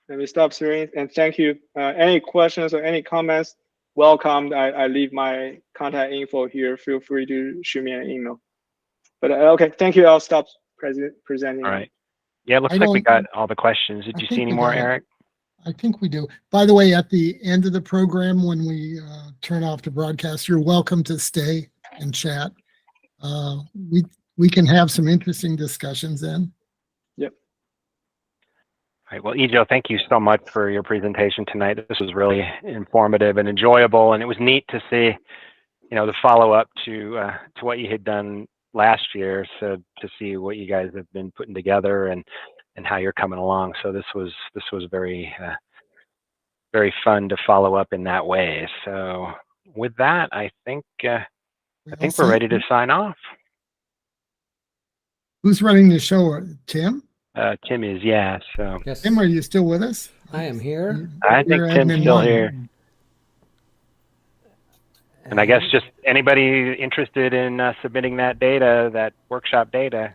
Let me stop sharing. And thank you. Any questions or any comments, welcome. I leave my contact info here. Feel free to shoot me an email. But okay, thank you. I'll stop presenting. All right. Yeah, it looks like we got all the questions. Did you see any more, Eric? I think we do. By the way, at the end of the program, when we turn off the broadcast, you're welcome to stay and chat. We can have some interesting discussions then. Yep. All right. Well, Ejo, thank you so much for your presentation tonight. This was really informative and enjoyable, and it was neat to see, the follow-up to what you had done last year. So to see what you guys have been putting together and how you're coming along. So this was very very fun to follow up in that way. So with that, I think we're ready to sign off. Who's running the show? Tim? Tim is, yeah. So Yes. Tim, are you still with us? I am here. I think Tim's still here. And I guess just anybody interested in submitting that data, that workshop data,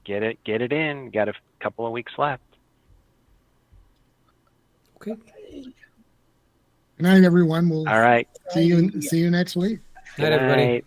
get it in. Got a couple of weeks left. Okay. Good night, everyone. We'll All right. see you next week. Good night, everybody. Night.